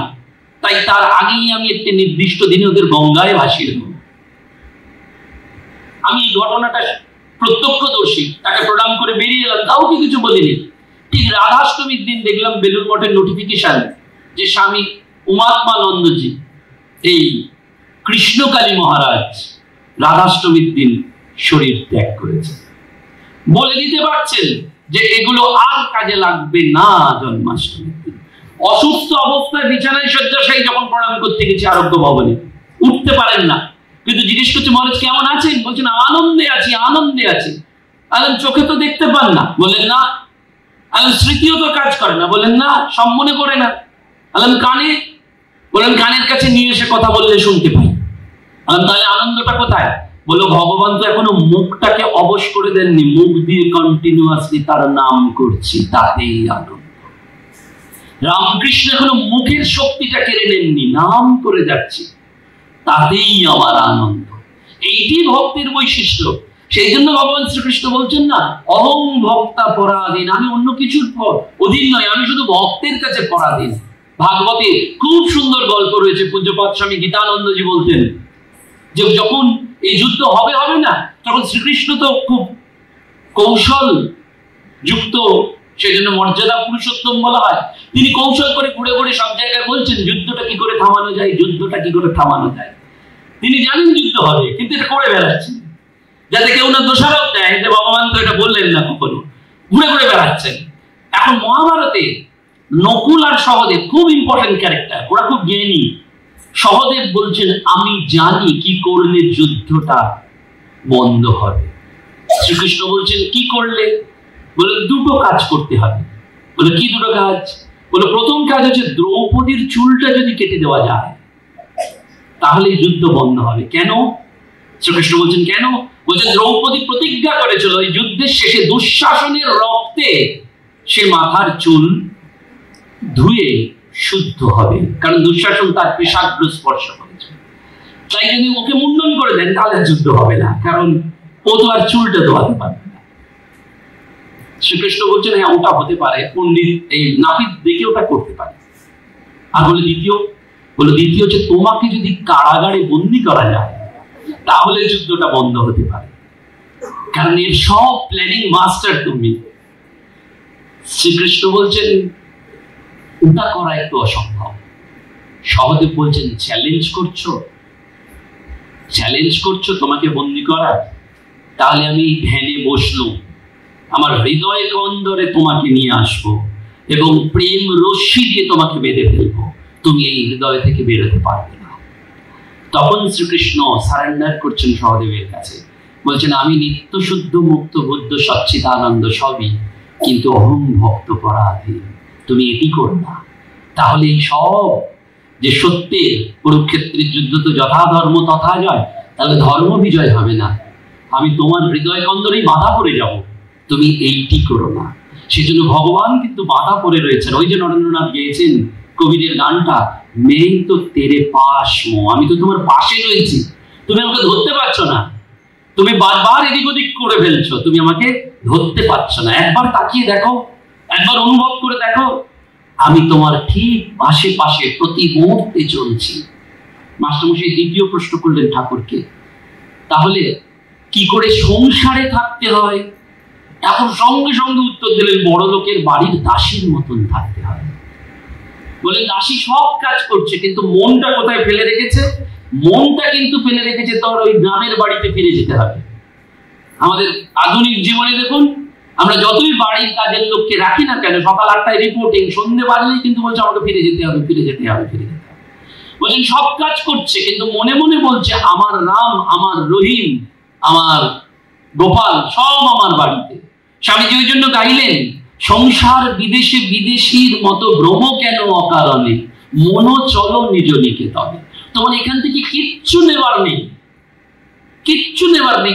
তাই তার আগেই আমি একটি নির্দিষ্ট দিনে ওদের গঙ্গায় ভাসিয়ে দেব। আমি এই ঘটনাটা প্রত্যক্ষদর্শী, তাকে প্রণাম করে বেরিয়ে এলাম, তাও কি কিছু বলিনি। ঠিক রাধাষ্টমীর দিন দেখলাম বেলুড় মঠের নোটিফিকেশন যে স্বামী উমাত্মানন্দজি এই কৃষ্ণকালী মহারাজ রাধাষ্টমীর দিন শরীর ত্যাগ করেছে। বলে দিতে পারছেন যে এগুলো আর কাজে লাগবে না জন্মাষ্টমীর দিন। অসুস্থ অবস্থায় বিছানায় শয্যাশায়ী যখন প্রণাম করতে গেছে আরোগ্য ভবনে, উঠতে পারেন না, কিন্তু জিজ্ঞেস করছে মহারাজ কেমন আছেন? বলছেন আনন্দে আছি, আনন্দে আছি। চোখে তো দেখতে পান না, বললেন না। স্মৃতিও তো কাজ করে না, বললেন না। সব মনে পড়ে না, কানে, বললেন কানের কাছে নিয়ে এসে কথা বললে শুনতে পাই। তাহলে আনন্দটা কোথায়? বললো ভগবান তো এখনো মুখটাকে অবশ করে দেননি, মুখ দিয়ে কন্টিনিউয়াসলি তার নাম করছি, তাতেই আনন্দ। রামকৃষ্ণ এখনো মুখের শক্তিটা কেড়ে নেননি, নাম করে যাচ্ছি, তাতেই আমার আনন্দ। এইটি ভক্তের বৈশিষ্ট্য। সেই জন্য ভগবান শ্রীকৃষ্ণ বলছেন না, অহং ভক্তা পরাধীন, আমি অন্য কিছুর অধীন নয়, আমি শুধু ভক্তের কাছে পরাধীন। ভাগবতে খুব সুন্দর গল্প রয়েছে। পূজ্যপাদ স্বামী গীতানন্দজি বলতেন যে যখন এই যুদ্ধ হবে না, তখন শ্রীকৃষ্ণ তো খুব কৌশল যুক্ত, সেই জন্য মর্যাদা পুরুষোত্তম বলা হয়। তিনি কৌশল করে ঘুরে ঘুরে সব জায়গায় বলছেন যুদ্ধটা কি করে থামানো যায়, যুদ্ধটা কি করে থামানো যায়। তিনি জানেন যুদ্ধ হবে, কিন্তু এটা করে বেড়াচ্ছেন যাতে কেউ না দোষারোপ দেয় যে ভগবান তো এটা বললেন না, কখনো ঘুরে ঘুরে বেড়াচ্ছেন। এখন মহাভারতে নকুল আর সহদেব খুব ইম্পর্টেন্ট ক্যারেক্টার, ওরা খুব জ্ঞানী। সহদেব বলছেন আমি জানি কি করলে যুদ্ধটা বন্ধ হবে। শ্রীকৃষ্ণ বলছেন কি করলে? বলে দুটো কাজ করতে হবে। বলে কি দুটো কাজ? বলে প্রথম কাজ হচ্ছে দ্রৌপদীর চুলটা যদি কেটে দেওয়া যায় তাহলে যুদ্ধ বন্ধ হবে। কেন? শ্রীকৃষ্ণ বলছেন কেন? বলছেন দ্রৌপদী প্রতিজ্ঞা করেছিল এই যুদ্ধের শেষে দুঃশাসনের রক্তে সে মাথার চুল ধুয়ে শুদ্ধ হবে, কারণ দুঃশাসন তার পেশাগ্র স্পর্শ করেছে। তাই যদি ওকে মুন্ডন করে দেন তাহলে যুদ্ধ হবে না, কারণ ও তো আর চুলটা ধোয়াতে পারবে না। শ্রীকৃষ্ণ বলছেন হ্যাঁ ওটা হতে পারে, পণ্ডিত এই নাপিত দেখে ওটা করতে পারে। আর দ্বিতীয় হচ্ছে তোমাকে যদি কারাগারে বন্দি করা যায় তাহলে যুদ্ধটা বন্ধ হতে পারে, কারণ এর সব প্ল্যানিং মাস্টার তুমি। শ্রীকৃষ্ণ বলছেন ওটা করা একটু অসম্ভব। সহদেব বলছেন চ্যালেঞ্জ করছো তোমাকে বন্দি করার? তাহলে আমি ধ্যানে বসলুম, আমার হৃদয় কন্দরে তোমাকে নিয়ে আসবো এবং প্রেম রশ্মি দিয়ে তোমাকে বেঁধে ফেলবো, তুমি এই হৃদয় থেকে বেরোতে পারবে না। তখন শ্রীকৃষ্ণ সারেন্ডার করছেন সহদেবের কাছে, বলছেন আমি নিত্য শুদ্ধ মুক্ত বুদ্ধ সচ্চিদানন্দ সবই, কিন্তু অহং ভক্ত পরাধীন, তুমি এটি করো না। তাহলে এই সব যে সত্যের কুরুক্ষেত্রের যুদ্ধ তো যথা ধর্ম তথা জয়, তাহলে ধর্ম বিজয় হবে না, আমি তোমার হৃদয় কন্দরেই বাধা পড়ে যাব, তুমি এইটি করো না। সেজন্য ভগবান কিন্তু বাধা পড়ে রয়েছেন। ওই যে নরেন্দ্রনাথ গেয়েছেন কবিদের গানটা, মেই তো তেরে পাশ মো, আমি তো তোমার পাশে রয়েছি, তুমি আমাকে ধরতে পারছো না, তুমি বারবার এদিক ওদিক করে ফেলছো, তুমি আমাকে ধরতে পারছো না। একবার তাকিয়ে দেখো, একবার অনুভব করে দেখো, আমি তোমার ঠিক আশেপাশে প্রতি মুহূর্তে চলছি। মাস্টারমশাই দ্বিতীয় প্রশ্ন করলেন ঠাকুরকে, তাহলে কি করে সংসারে থাকতে হয়? এখন সঙ্গে সঙ্গে উত্তর দিলেন বড় লোকের বাড়ির দাসীর মতন থাকতে হয়। বলে দাসী সব কাজ করছে, কিন্তু মনটা কোথায় ফেলে রেখেছে? মনটা কিন্তু ফেলে রেখেছে তোর ওই গ্রামের বাড়িতে ফিরে যেতে হবে। আমাদের আধুনিক জীবনে দেখুন, আমরা যতই বাড়ির কাজের লোককে রাখি না কেন, সকাল 8টায় রিপোর্টিং, সন্ধ্যে বাড়লেই কিন্তু বলছে আমাকে ফিরে যেতে হবে। বলছেন সব কাজ করছে, কিন্তু মনে মনে বলছে আমার রাম, আমার রহিম, আমার গোপাল সব আমার বাড়িতে। স্বামীজি ওই জন্য গাইলেন, সংসার বিদেশে বিদেশির মতো ভ্রম কেন অকারণে, মন চলো নিজ নিকেতনে। তোমার এখান থেকে কিচ্ছু নেবার নেই,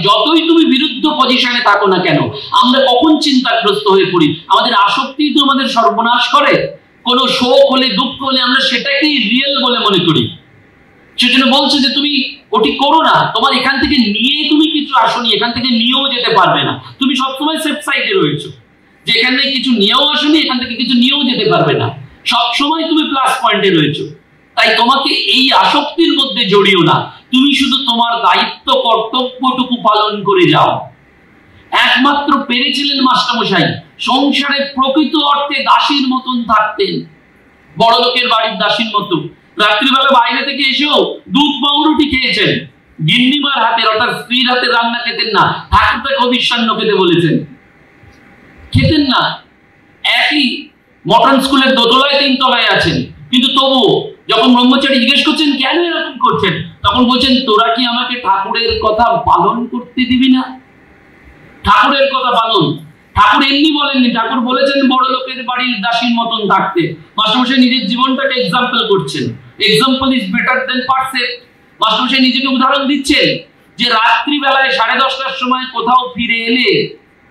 যতই তুমি বিরুদ্ধ পজিশনে থাকো না কেন। আমরা কখন চিন্তাগ্রস্ত হয়ে পড়ি, আমাদের আসক্তি তো আমাদের সর্বনাশ করে। কোনো শোক হলে, দুঃখ হলে আমরা সেটাকেই রিয়েল বলে মনে করি। সেজন্য বলছে যে তুমি ওটি করো না, তোমার এখান থেকে নিয়ে তুমি কিছু আসনি, এখান থেকে নিয়েও যেতে পারবে না। তুমি সবসময় সেফ সাইডে রয়েছো, যে এখান থেকে কিছু নিয়েও আসনি, এখান থেকে কিছু নিয়েও যেতে পারবে না, সবসময় তুমি প্লাস পয়েন্টে রয়েছো। তাই তোমাকে এই আসক্তির মধ্যে জড়িও না, তুমি শুধু তোমার দায়িত্ব কর্তব্যটুকু পালন করে যাও। একমাত্র পেরেছিলেন মাস্টারমশাই সংসারে প্রকৃত অর্থে দাসীর মতন থাকতেন, বড় লোকের বাড়ির দাসীর মতো। রাত্রিবেলা বাইরে থেকে এসেও দুধ পাউরুটি খেয়েছেন, গিন্নিমার হাতের অর্থাৎ স্ত্রীর হাতের রান্না খেতেন না। ঠাকুরটা কবিশ্বান্ন খেতে বলেছেন, খেতেন না। একই মডার্ন স্কুলের দোতলায় 3 তলায় আছেন, কিন্তু তবুও যখন ব্রহ্মচারী জিজ্ঞেস করছেন কেন এরকম করছেন, তখন বলছেন তোরা কি আমাকে ঠাকুরের কথা পালন করতে দিবি না? ঠাকুরের কথা পালন ঠাকুর এমনি বলেননি, ঠাকুর বলেছেন বড় লোকের বাড়ির দাসীর মতন থাকতে। মাস্টারমশাই নিজের জীবনটাকে এক্সাম্পল করছেন, example is better then perfect. মাস্টারমশাই নিজেকে উদাহরণ দিচ্ছেন যে রাত্রিবেলায় 10:30টার সময় কোথাও ফিরে এলে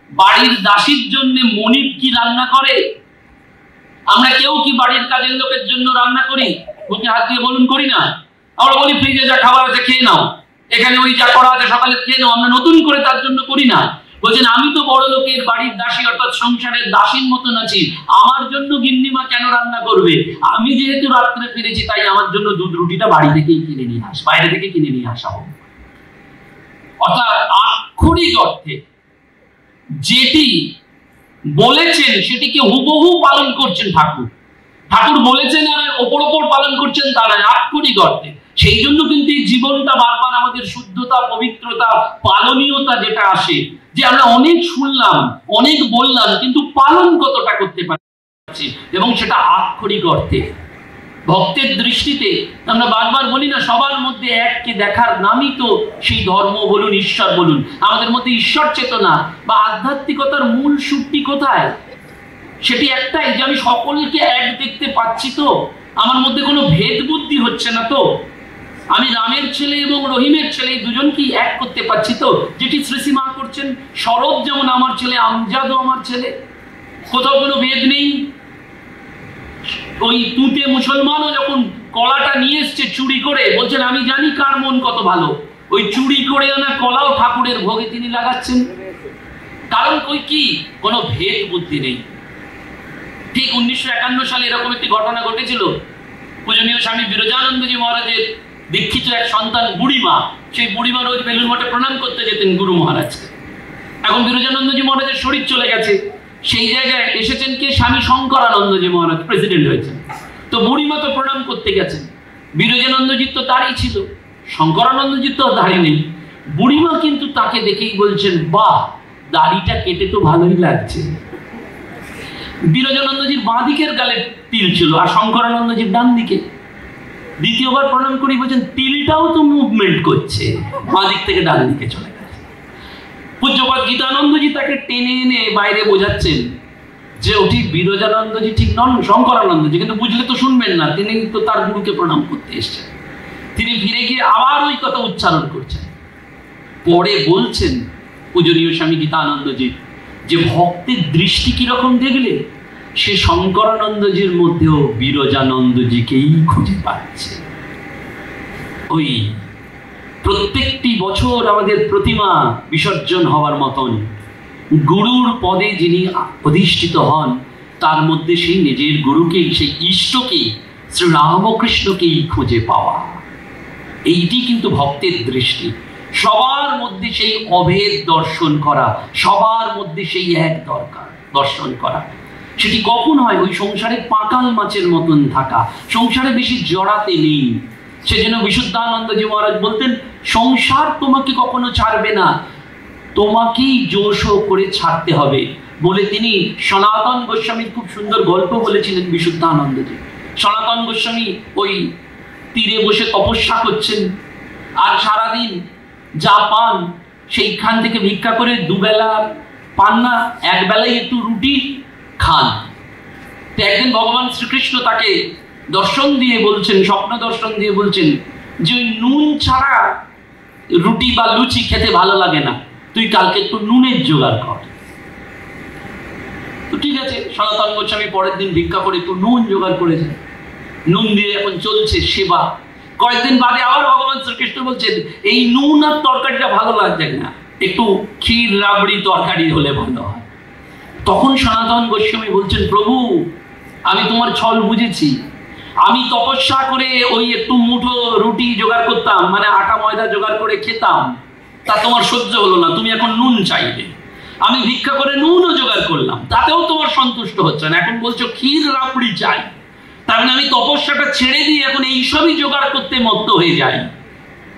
বাড়ির দাসীর জন্য মনিব কি রান্না করে? আমরা কেউ কি বাড়ির কাজের লোকের জন্য রান্না করি? বুকে হাত দিয়ে বলুন করি না? আমরা বলি ফ্রিজে যা খাবার আছে খেয়ে নাও, এখানে ওই যা করা আছে সকালে খেয়ে নাও, আমরা নতুন করে তার জন্য করি না। বলছেন আমি তো বড় লোকের বাড়ির দাসী অর্থাৎ সংসারের দাসীর মতন আছি, আমার জন্য গিন্নিমা কেন রান্না করবে? আমি যেহেতু রাত্রে ফিরেছি তাই আমার জন্য দুধ রুটিটা বাড়ি থেকেই কিনে নিয়ে আস, বাইরে থেকে কিনে নিয়ে আসা হোক। অর্থাৎ আক্ষরিক অর্থে যেটি বলেছেন সেটিকে হুবহু পালন করছেন ঠাকুর। ঠাকুর বলেছেন আর ওপর ওপর পালন করছেন তারা আক্ষরিক অর্থে। সেই জন্য কিন্তু এই জীবনটা বারবার আমাদের শুদ্ধতা, পবিত্রতা, পালনীয়তা যেটা আসে, যে আমরা অনেক শুনলাম, অনেক বললাম, কিন্তু পালন কতটা করতে পারছি, এবং সেটা আক্ষরিক অর্থে। ভক্তের দৃষ্টিতে আমরা বারবার বলি না, সবার মধ্যে এককে দেখার নামই তো সেই ধর্ম বলুন, ঈশ্বর বলুন। আমাদের মধ্যে ঈশ্বর চেতনা বা আধ্যাত্মিকতার মূল সুরটি কোথায়? সেটি একটাই, যে আমি সকলকে এক দেখতে পাচ্ছি, তো আমার মধ্যে কোনো ভেদ বুদ্ধি হচ্ছে না, তো আমি রামের ছেলে এবং রহিমের ছেলে দুজনকে এক করতে পারছি, তো যেটি শ্রীসীমা করছেন। শরৎ যেমন আমার ছেলে, আমজাদও আমার ছেলে, কোথাও কোনো ভেদ নেই। ওই তুতে মুসলমানও যখন কলাটা নিয়ে এসছে চুরি করে, বলছেন আমি জানি কার মন কত ভালো, ওই চুরি করে আনা কলাও ঠাকুরের ভোগে তিনি লাগাচ্ছেন। কারণ ওই কি, কোনো ভেদ বুদ্ধি নেই। ঠিক 1951 সালে এরকম একটি ঘটনা ঘটেছিল। পূজনীয় স্বামী বিরজানন্দজি মহারাজের দীক্ষিত এক সন্তান বুড়িমা, সেই বুড়িমা রোজ বেলুর মঠে প্রণাম করতে যেতেন গুরু মহারাজকে। এখন বিরজানন্দজি মহারাজের শরীর চলে গেছে, সেই জায়গায় এসেছেন কে? স্বামী শঙ্করানন্দজি মহারাজ প্রেসিডেন্ট হয়েছেন। তো বুড়িমা তো প্রণাম করতে গেছেন, বিরজানন্দজির তো দাড়ি ছিল, শঙ্করানন্দজির তো দাড়ি নেই। বুড়িমা কিন্তু তাকে দেখেই বলছেন বাহ, দাড়িটা কেটে তো ভালোই লাগছে। বিরজানন্দজির বাঁ দিকের গালে তিল ছিল আর শঙ্করানন্দজির ডান দিকে। দ্বিতীয়বার প্রণাম করি বলছেন তিলটাও তো মুভমেন্ট করছে, বাঁ দিক থেকে ডান দিকে চলে গেছে। পূজ্যপাদ গীতানন্দজি তাকে টেনে এনে বাইরে বোঝাচ্ছেন যে ওটি বিরজানন্দজি ঠিক নন, শঙ্করানন্দজি, কিন্তু বুঝলে তো শুনবেন না, তিনি তো তার গুরুকে প্রণাম করতে এসছেন। তিনি ফিরে গিয়ে আবার ওই কথা উচ্চারণ করছেন। পরে বলছেন পূজনীয় স্বামী গীতানন্দজি যে ভক্তের দৃষ্টি কিরকম দেখলে সে শঙ্করানন্দজির মধ্যেও বিরজানন্দজিকেই খুঁজে পাচ্ছে। ওই প্রত্যেকটি বছর আমাদের প্রতিমা বিসর্জন হওয়ার মতন গুরুর পদে যিনি অধিষ্ঠিত হন, তার মধ্যে সেই নিজের গুরুকেই, সেই ইষ্টকেই, শ্রী রামকৃষ্ণকেই খুঁজে পাওয়া। এইটি কিন্তু ভক্তের দৃষ্টি। সবার মধ্যে সেই অভেদ দর্শন করা, সবার মধ্যে সেই এক দরকার দর্শন করা। সেটি কখন হয়? ওই সংসারে পাকাল মাছের মতন থাকা, সংসারে বেশি জড়াতে নেই। সেজন্য বিশুদ্ধানন্দজি মহারাজ বলতেন সংসার তোমাকে কখনো ছাড়বে না, তোমাকেই জোশ করে ছাড়তে হবে বলে তিনি সনাতন গোস্বামীর খুব সুন্দর গল্প বলেছিলেন বিশুদ্ধানন্দজি। সনাতন গোস্বামী ওই তীরে বসে তপস্যা করছেন আর সারাদিন যা পান সেইখান থেকে ভিক্ষা করে দুবেলা পান না, একবেলায় একটু রুটি খান। তো একদিন ভগবান শ্রীকৃষ্ণ তাকে দর্শন দিয়ে বলছেন, স্বপ্ন দর্শন দিয়ে বলছেন যে ওই নুন ছাড়া রুটি বা লুচি খেতে ভালো লাগে না, তুই কালকে একটু নুনের জোগাড় কর। তো ঠিক আছে, সনাতন গোস্বামী পরের দিন ভিক্ষা করে একটু নুন জোগাড় করেছেন, নুন দিয়ে এখন চলছে সেবা। কয়েকদিন বাদে আবার ভগবান শ্রীকৃষ্ণ বলছেন এই নুন আর তরকারিটা ভালো লাগছে না, একটু ক্ষীর রাবড়ি তরকারি হলে ভালো হয়। তখন সনাতন গোস্বামী বলছেন প্রভু আমি তোমার ছল বুঝেছি, আমি তপস্যা করে ওই একটু মুঠো রুটি জোগাড় করতাম, মানে আটা ময়দা জোগাড় করে খেতাম, তা তোমার সহ্য হলো না, তুমি এখন নুন চাইবে। আমি ভিক্ষা করে নুনও জোগাড় করলাম, তাতেও তোমার সন্তুষ্ট হচ্ছে না, এখন বলছো ক্ষীর রাবড়ি চাই। তার মানে আমি তপস্যাটা ছেড়ে দিয়ে এখন এইসবই জোগাড় করতে মত্ত হয়ে যাই,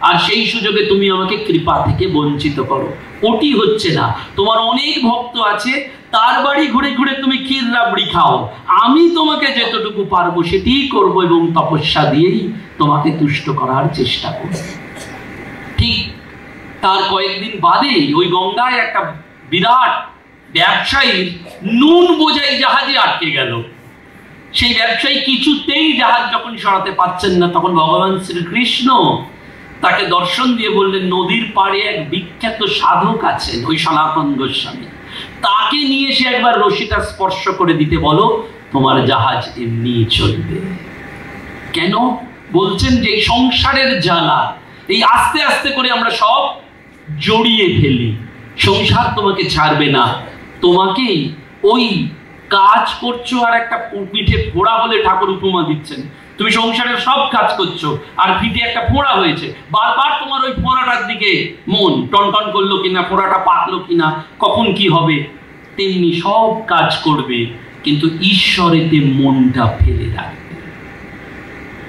আর সেই সুযোগে তুমি আমাকে কৃপা থেকে বঞ্চিত করো। ওটি হচ্ছে না। তোমার অনেক ভক্ত আছে, তার বাড়ি ঘুরে ঘুরে তুমি ক্ষীর রাবড়ি খাও, আমি তোমাকে যতটুকু পারবো সেটিই করবো এবং তপস্যা দিয়েই তোমাকে তুষ্ট করার চেষ্টা করব। ঠিক তার কয়েকদিন বাদেই ওই গঙ্গায় একটা বিরাট ব্যবসায়ীর নুন বোঝাই জাহাজে আটকে গেল। সেই ব্যবসায়ী কিছুতেই জাহাজ যখন সরাতে পারছেন না, তখন ভগবান শ্রীকৃষ্ণ তাকে দর্শন দিয়ে বললেন, নদীর পাড়ে এক বিখ্যাত সাধক আছেন, ওই সনাতন গোস্বামী, তাকে নিয়ে এসে একবার রশিটা স্পর্শ করে দিতে বলো, তোমার জাহাজ এমনি চলবে। কেন বলছেন? যে এই সংসারের জ্বালা, এই আস্তে আস্তে করে আমরা সব জড়িয়ে ফেলি, সংসার তোমাকে ছাড়বে না। তোমাকেই ওই কাজ করছো আর একটা পিঠে ফোড়া বলে ঠাকুর উপমা দিচ্ছেন, তুমি সংসারের সব কাজ করছো আর পিঠে একটা ফোড়া হয়েছে, বারবার তোমার ওই ফোড়াটার দিকে মন টনটন করলো কিনা, ফোড়াটা পাকলো কিনা, কখন কি হবে। তেমনি সব কাজ করবে কিন্তু ঈশ্বরেতে মনটা ফেলে রাখবে।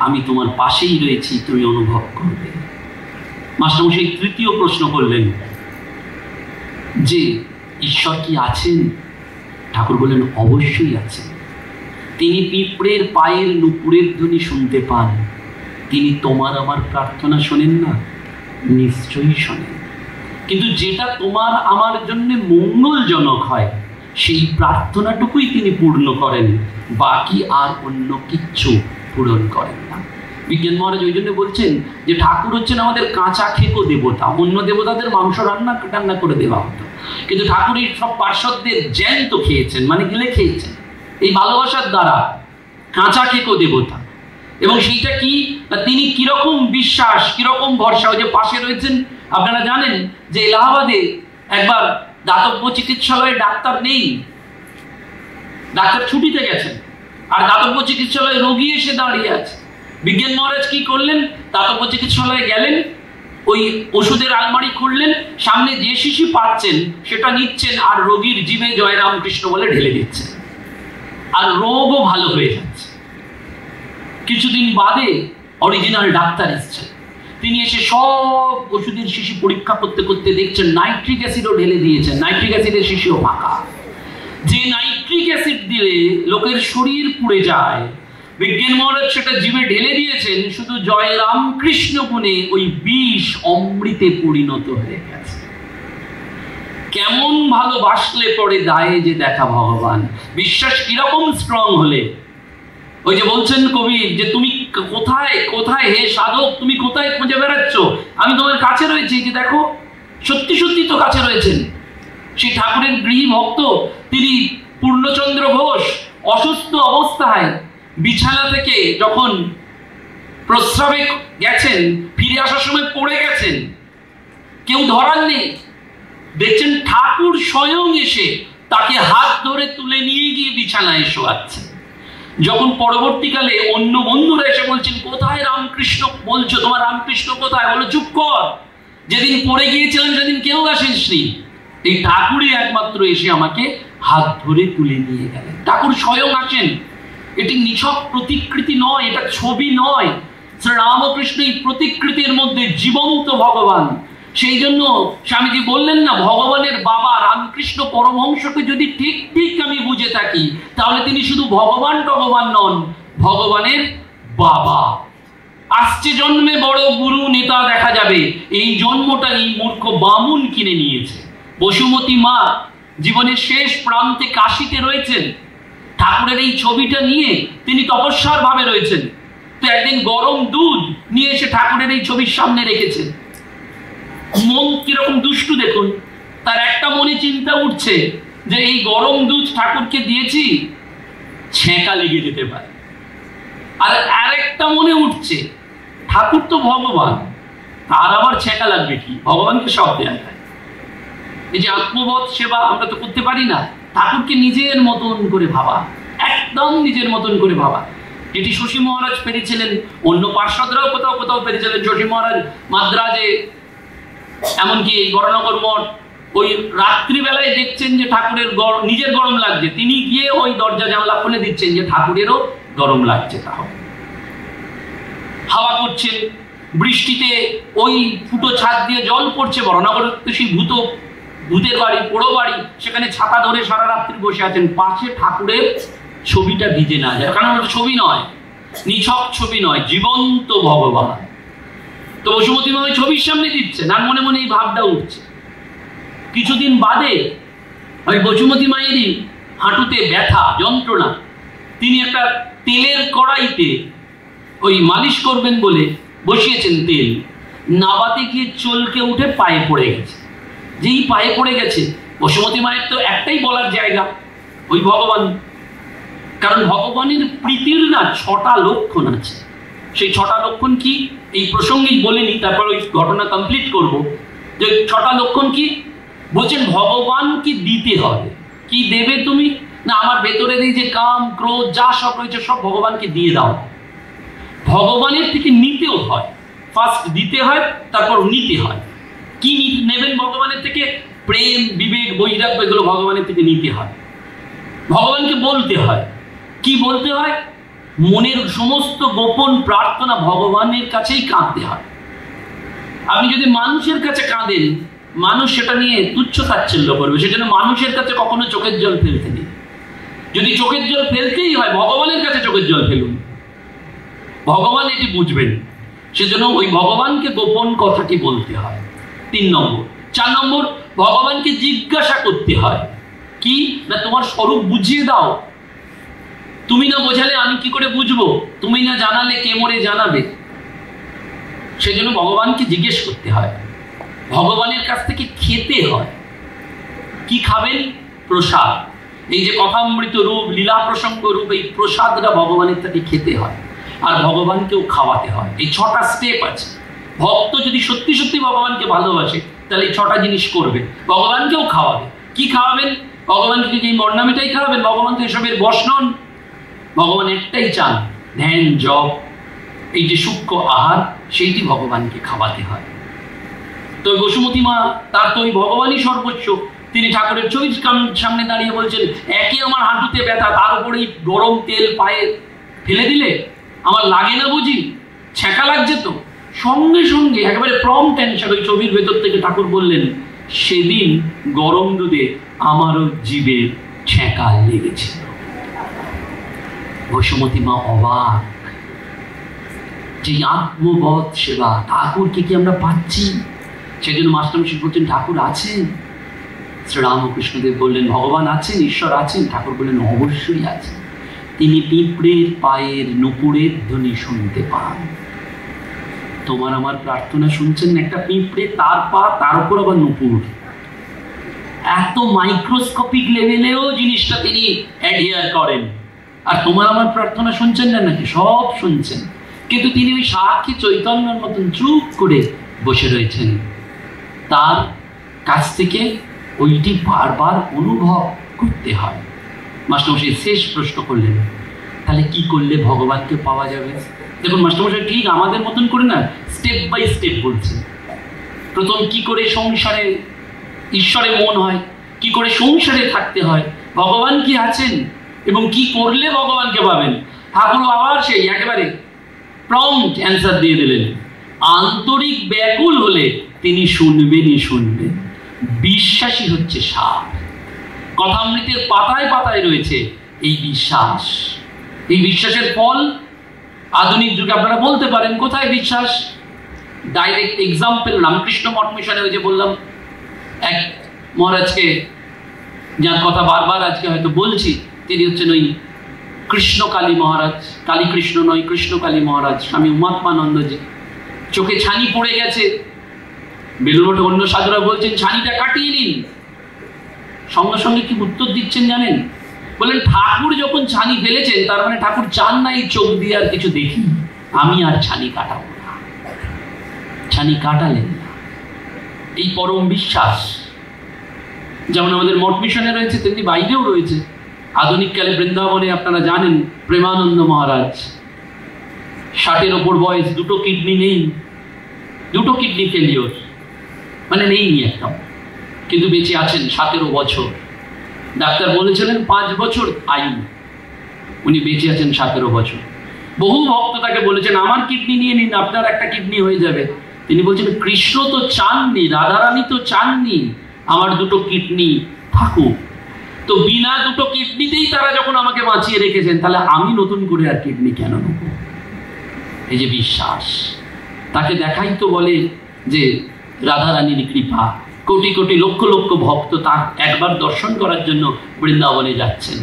আমি তোমার পাশেই রয়েছি, তুমি অনুভব করবে। মাস্টারমশাই তৃতীয় প্রশ্ন করলেন যে ঈশ্বর কি আছেন? ঠাকুর বললেন, অবশ্যই আছেন। তিনি পিঁপড়ের পায়ের নুপুরের ধ্বনি শুনতে পান। তিনি তোমার আমার প্রার্থনা শোনেন না? নিশ্চয়ই শোনেন। কিন্তু যেটা তোমার আমার জন্য মঙ্গলজনক হয় সেই প্রার্থনাটুকুই তিনি পূর্ণ করেন, বাকি আর অন্য কিচ্ছু পূরণ করেন না। বিজ্ঞান মহারাজ ওই জন্য বলছেন যে ঠাকুর হচ্ছেন আমাদের কাঁচা খেকো দেবতা। অন্য দেবতাদের মাংস রান্না করে দেওয়া হতো, কিন্তু ঠাকুর এই সব পার্শ্বদের জ্যান্ত খেয়েছেন, মানে গিলে খেয়েছেন এই ভালোবাসার দ্বারা। কাঁচা খেকো দেবতা। এবং সেইটা কি, তিনি কিরকম বিশ্বাস, কিরকম ভরসা। ওই যে পাশে রয়েছেন, আপনারা জানেন যে এলাহাবাদে একবার দাতব্য চিকিৎসালয়ে ডাক্তার নেই, ডাক্তার ছুটিতে গেছেন, আর দাতব্য চিকিৎসালয়ে রোগী এসে দাঁড়িয়ে আছে। বিজ্ঞান মহারাজ কি করলেন, দাতব্য চিকিৎসালয়ে গেলেন, ওই ওষুধের আলমারি খুললেন, সামনে যে শিশি পাচ্ছেন সেটা নিচ্ছেন আর রোগীর জিভে জয় রামকৃষ্ণ বলে ঢেলে দিচ্ছেন, আর রোগও ভালো হয়ে যাচ্ছে। কিছুদিন বাদে অরিজিনাল ডাক্তার এসছেন, তিনি এসে সব ওষুধের শিশি পরীক্ষা করতে করতে দেখছেন নাইট্রিক অ্যাসিডও ঢেলে দিয়েছেন, নাইট্রিক অ্যাসিডের শিশিও ফাঁকা। যে নাইট্রিক অ্যাসিড দিলে লোকের শরীর পুড়ে যায়, বিজ্ঞান মহারাজ সেটা জীবে ঢেলে দিয়েছেন, শুধু জয় রামকৃষ্ণ গুণে ওই বিষ অমৃতে পরিণত হয়ে গেছে। কেমন ভালোবাসলে পরে দায়ে যে দেখা ভগবান। বিশ্বাস কিরকম স্ট্রং হলে, ওই যে বলছেন কবি যে তুমি কোথায় কোথায় হে সাধক, তুমি কোথায় খুঁজে বেড়াচ্ছ, আমি তোমার কাছে রয়েছি। যে দেখো সত্যি সত্যি তো কাছে রয়েছেন। সেই ঠাকুরের গৃহী ভক্ত তিনি পূর্ণচন্দ্র ঘোষ অসুস্থ অবস্থায় বিছানা থেকে যখন প্রস্রাবে গেছেন, ফিরে আসার সময় পড়ে গেছেন, কেউ ধরার নেই, দেখছেন ঠাকুর স্বয়ং এসে তাকে হাত ধরে তুলে নিয়ে গিয়ে বিছানায় শোয়াচ্ছেন। যখন পরবর্তীকালে অন্য বন্ধুরা এসে বলছেন কোথায় রামকৃষ্ণ, বলছো তোমার রামকৃষ্ণ কোথায়, বলো চুপ কর, যেদিন পড়ে গিয়েছিলাম সেদিন কেউ আসেননি, এই ঠাকুরই একমাত্র এসে আমাকে হাত ধরে তুলে নিয়ে গেলেন। ঠাকুর স্বয়ং আসেন। এটি নিছক প্রতিকৃতি নয়, এটা ছবি নয়। শ্রীরামকৃষ্ণ এই প্রতিকৃতির মধ্যে জীবন্ত ভগবান। সেই জন্য স্বামীজি বললেন না, ভগবানের বাবা রামকৃষ্ণ পরমহংসকে যদি ঠিক ঠিক আমি বুঝে থাকি, তাহলে তিনি শুধু ভগবান নন, ভগবানের বাবা। আসছে জন্মে বড় গুরু নেতা দেখা যাবে, এই জন্মটা এই মূর্খ বামুন কিনে নিয়েছে। বসুমতী মা জীবনের শেষ প্রান্তে কাশীতে রয়েছেন, ঠাকুরের এই ছবিটা নিয়ে তিনি তপস্যার ভাবে রয়েছেন। তো একদিন গরম দুধ নিয়ে এসে ঠাকুরের এই ছবির সামনে রেখেছেন। মন কিরকম দুষ্টু দেখুন, তার একটা মনে চিন্তা উঠছে যে এই গরম দুধ ঠাকুরকে দিয়েছি, ছেঁকা লেগে যেতে পারে। আর আরেকটা মনে উঠছে ঠাকুর তো ভগবান, তার আবার ছেঁকা লাগবে কি, ভগবানকে সব দেয়া যায়। এই যে আত্মবোধ সেবা আমরা তো করতে পারি না, ঠাকুরকে নিজের মতন করে ভাবা, একদম নিজের মতন করে ভাবা। যেটি শশী মহারাজ পেরেছিলেন, অন্য পার্শ্বদরাও কোথাও কোথাও পেরেছিলেন। শশী মহারাজ মাদ্রাজে, এমনকি এই বরানগর মঠ, ওই রাত্রিবেলায় দেখছেন যে ঠাকুরের নিজের গরম লাগছে, তিনি গিয়ে ওই দরজা জানলা খুলে দিচ্ছেন যে ঠাকুরেরও গরম লাগছে। তাহলে হাওয়া করছেন, বৃষ্টিতে ওই ফুটো ছাদ দিয়ে জল পড়ছে। বরানগর সেই ভূত ভূতের বাড়ি, পোড়ো বাড়ি, সেখানে ছাতা ধরে সারা রাত্রি বসে আছেন, পাশে ঠাকুরের ছবিটা ভিজে না যায়, কারণ ওটা ছবি নয়, নিছক ছবি নয়, জীবন্ত ভগবান। তো বসুমতী মা ওই ছবির সামনে দিচ্ছেন, আর মনে মনে এই ভাবটা উঠছে। কিছুদিন বাদে ওই বসুমতী মায়েরই হাঁটুতে ব্যথা, যন্ত্রণা, তিনি একটা তেলের কড়াইতে ওই মালিশ করবেন বলে বসিয়েছেন তেল, নাবাতে গিয়ে চলকে উঠে পায়ে পড়ে গেছে। যেই পায়ে পড়ে গেছে, বসুমতী মায়ের তো একটাই বলার জায়গা ওই ভগবান, কারণ ভগবানের প্রীতির না 6টা লক্ষণ আছে। সেই 6টা লক্ষণ কি এই প্রসঙ্গেই বলেনি, তারপর ওই ঘটনা কমপ্লিট করব। যে 6টা লক্ষণ কি বলছেন, ভগবানকে দিতে হবে। কি দেবে তুমি? না, আমার ভেতরের এই যে কাম ক্রোধ যা সব রয়েছে সব ভগবানকে দিয়ে দাও। ভগবানের থেকে নিতেও হয়, ফার্স্ট দিতে হয়, তারপর নিতে হয়। কি নেবেন ভগবানের থেকে? প্রেম, বিবেক, বৈরাগ্য, এগুলো ভগবানের থেকে নিতে হয়। ভগবানকে বলতে হয়। কি বলতে হয়? মনের সমস্ত গোপন প্রার্থনা ভগবানের কাছেই কাঁদতে হয়। আপনি যদি মানুষের কাছে কাঁদেন, মানুষ সেটা নিয়ে তুচ্ছ তাচ্ছিল্য করবে, সেজন্য মানুষের কাছে কখনো চোখের জল ফেলতে নেই। যদি চোখের জল ফেলতেই হয়, ভগবানের কাছে চোখের জল ফেলুন, ভগবান এটি বুঝবেন। সেজন্য ওই ভগবানকে গোপন কথাটি বলতে হয়। 3 নম্বর। 4 নম্বর, ভগবানকে জিজ্ঞাসা করতে হয়। কি না, তোমার স্বরূপ বুঝিয়ে দাও। তুমি না বোঝালে আমি কি করে বুঝবো? তুমি না জানালে কে মরে জানাবে? সেজন্য ভগবানকে জিজ্ঞেস করতে হয়। ভগবানের কাছ থেকে খেতে হয়। কি খাবেন? প্রসাদ। এই যে কথামৃত রূপ, লীলা প্রসঙ্গ রূপ, এই প্রসাদটা ভগবানের থেকে খেতে হয়, আর ভগবানকেও খাওয়াতে হয়। এই 6টা স্টেপ আছে। ভক্ত যদি সত্যি সত্যি ভগবানকে ভালোবাসে, তাহলে এই 6টা জিনিস করবে। ভগবানকেও খাওয়াবে। কি খাওয়াবেন? ভগবানকে যদি এই মরনামিটাই খাওয়াবেন, ভগবান তো এসবের বশ নন। ভগবান একটাই চান, ধ্যান, জপ, এই যে সূক্ষ্ম আহার, সেইটি ভগবানকে খাওয়াতে হয়। তো বসুমতী মা, তার তো ওই ভগবানই সর্বোচ্চ। তিনি ঠাকুরের ছবির সামনে দাঁড়িয়ে বলছেন, একে আমার হাঁটুতে ব্যথা, তার উপরে গরম তেল পায়ে ফেলে দিলে আমার লাগে না বুঝি? ছ্যাঁকা লাগছে তো। সঙ্গে সঙ্গে একেবারে প্রম্পট অ্যানসার ওই ছবির ভেতর থেকে ঠাকুর বললেন, সেদিন গরম দুধে আমারও জীবে ছ্যাঁকা লেগেছিল। বসুমতী মা অবাক, যে আত্মবৎ সেবা, ঠাকুরকে কি আমরা পাচ্ছি? সেজন্য মাস্টারমশাই বলছেন, ঠাকুর আছেন। শ্রীরামকৃষ্ণদেব বললেন, ভগবান আছেন, ঈশ্বর আছেন? ঠাকুর বললেন, অবশ্যই আছেন। তিনি পিঁপড়ের পায়ের নুপুরের ধ্বনি শুনতে পান। তোমার আমার প্রার্থনা শুনছেন না? একটা পিঁপড়ে, তার পা, তার উপর আবার নুপুর। এত মাইক্রোস্কোপিক লেভেলেও জিনিসটা তিনি অ্যাডহিয়ার করেন। আর তোমার আমার প্রার্থনা শুনছেন না নাকি? সব শুনছেন। কিন্তু তিনি ওই সাক্ষী চৈতন্যের মতন চুপ করে বসে রয়েছেন। তার কাছ থেকে ওইটি বারবার অনুভব করতে হয়। মাস্টারমশাই শেষ প্রশ্ন করলেন, তাহলে কি করলে ভগবানকে পাওয়া যাবে? দেখুন মাস্টারমশাই ঠিক আমাদের মতন করে না, স্টেপ বাই স্টেপ বলছেন। প্রথম কি করে সংসারে ঈশ্বরে মন হয়, কি করে সংসারে থাকতে হয়, ভগবান কি আছেন এবং কি করলে ভগবানকে পাবেন। ঠাকুর আবার সেই একেবারে প্রম্পট অ্যান্সার দিয়ে দিলেন, আন্তরিক ব্যাকুল হলে তিনি শুনবেনই শুনবেন। বিশ্বাসই হচ্ছে সার। কথামৃতের পাতায় পাতায় রয়েছে এই বিশ্বাস। এই বিশ্বাসের ফল আধুনিক যুগে আপনারা বলতে পারেন কোথায় বিশ্বাস? ডাইরেক্ট এক্সাম্পল রামকৃষ্ণ মঠ মিশনে ওই যে বললাম, এক মহারাজকে, যার কথা বারবার আজকে হয়তো বলছি, তিনি হচ্ছেন ওই কৃষ্ণকালী মহারাজ। কালী কৃষ্ণ নয়, কৃষ্ণকালী মহারাজ, স্বামী উমাত্মানন্দজি। চোখে ছানি পড়ে গেছে। বেলুড়মঠে অন্য সাধুরা বলছেন ছানিটা কাটিয়ে নিন। সঙ্গে সঙ্গে কি উত্তর দিচ্ছেন জানেন? বলেন, ঠাকুর যখন ছানি ফেলেছেন, তার মানে ঠাকুর চান না এই চোখ দিয়ে আর কিছু দেখি, আমি আর ছানি কাটাবো না। ছানি কাটালেন না। এই পরম বিশ্বাস যেমন আমাদের মঠ মিশনে রয়েছে, তেমনি বাইরেও রয়েছে। আধুনিককালে বৃন্দাবনে আপনারা জানেন প্রেমানন্দ মহারাজ, 60-এর ওপর বয়স, 2টো কিডনি নেই, 2টো কিডনি ফেলিওর, মানে নেই একদম, কিন্তু বেঁচে আছেন 17 বছর। ডাক্তার বলেছিলেন 5 বছর আয়ু, উনি বেঁচে আছেন 17 বছর। বহু ভক্ত তাকে বলেছেন আমার কিডনি নিয়ে নিন, আপনার একটা কিডনি হয়ে যাবে। তিনি বলছেন কৃষ্ণ তো চাননি, রাধারানী তো চাননি, আমার দুটো কিডনি থাকুক। তো বিনা দুটো কিডনিতেই তারা যখন আমাকে বাঁচিয়ে রেখেছেন, তাহলে আমি নতুন করে আর কিডনি কেন নেব? এই যে বিশ্বাস, তাকে দেখাই তো বলে যে রাধারানীর কৃপা, কোটি কোটি লক্ষ লক্ষ ভক্ত তার একবার দর্শন করার জন্য বৃন্দাবনে যাচ্ছেন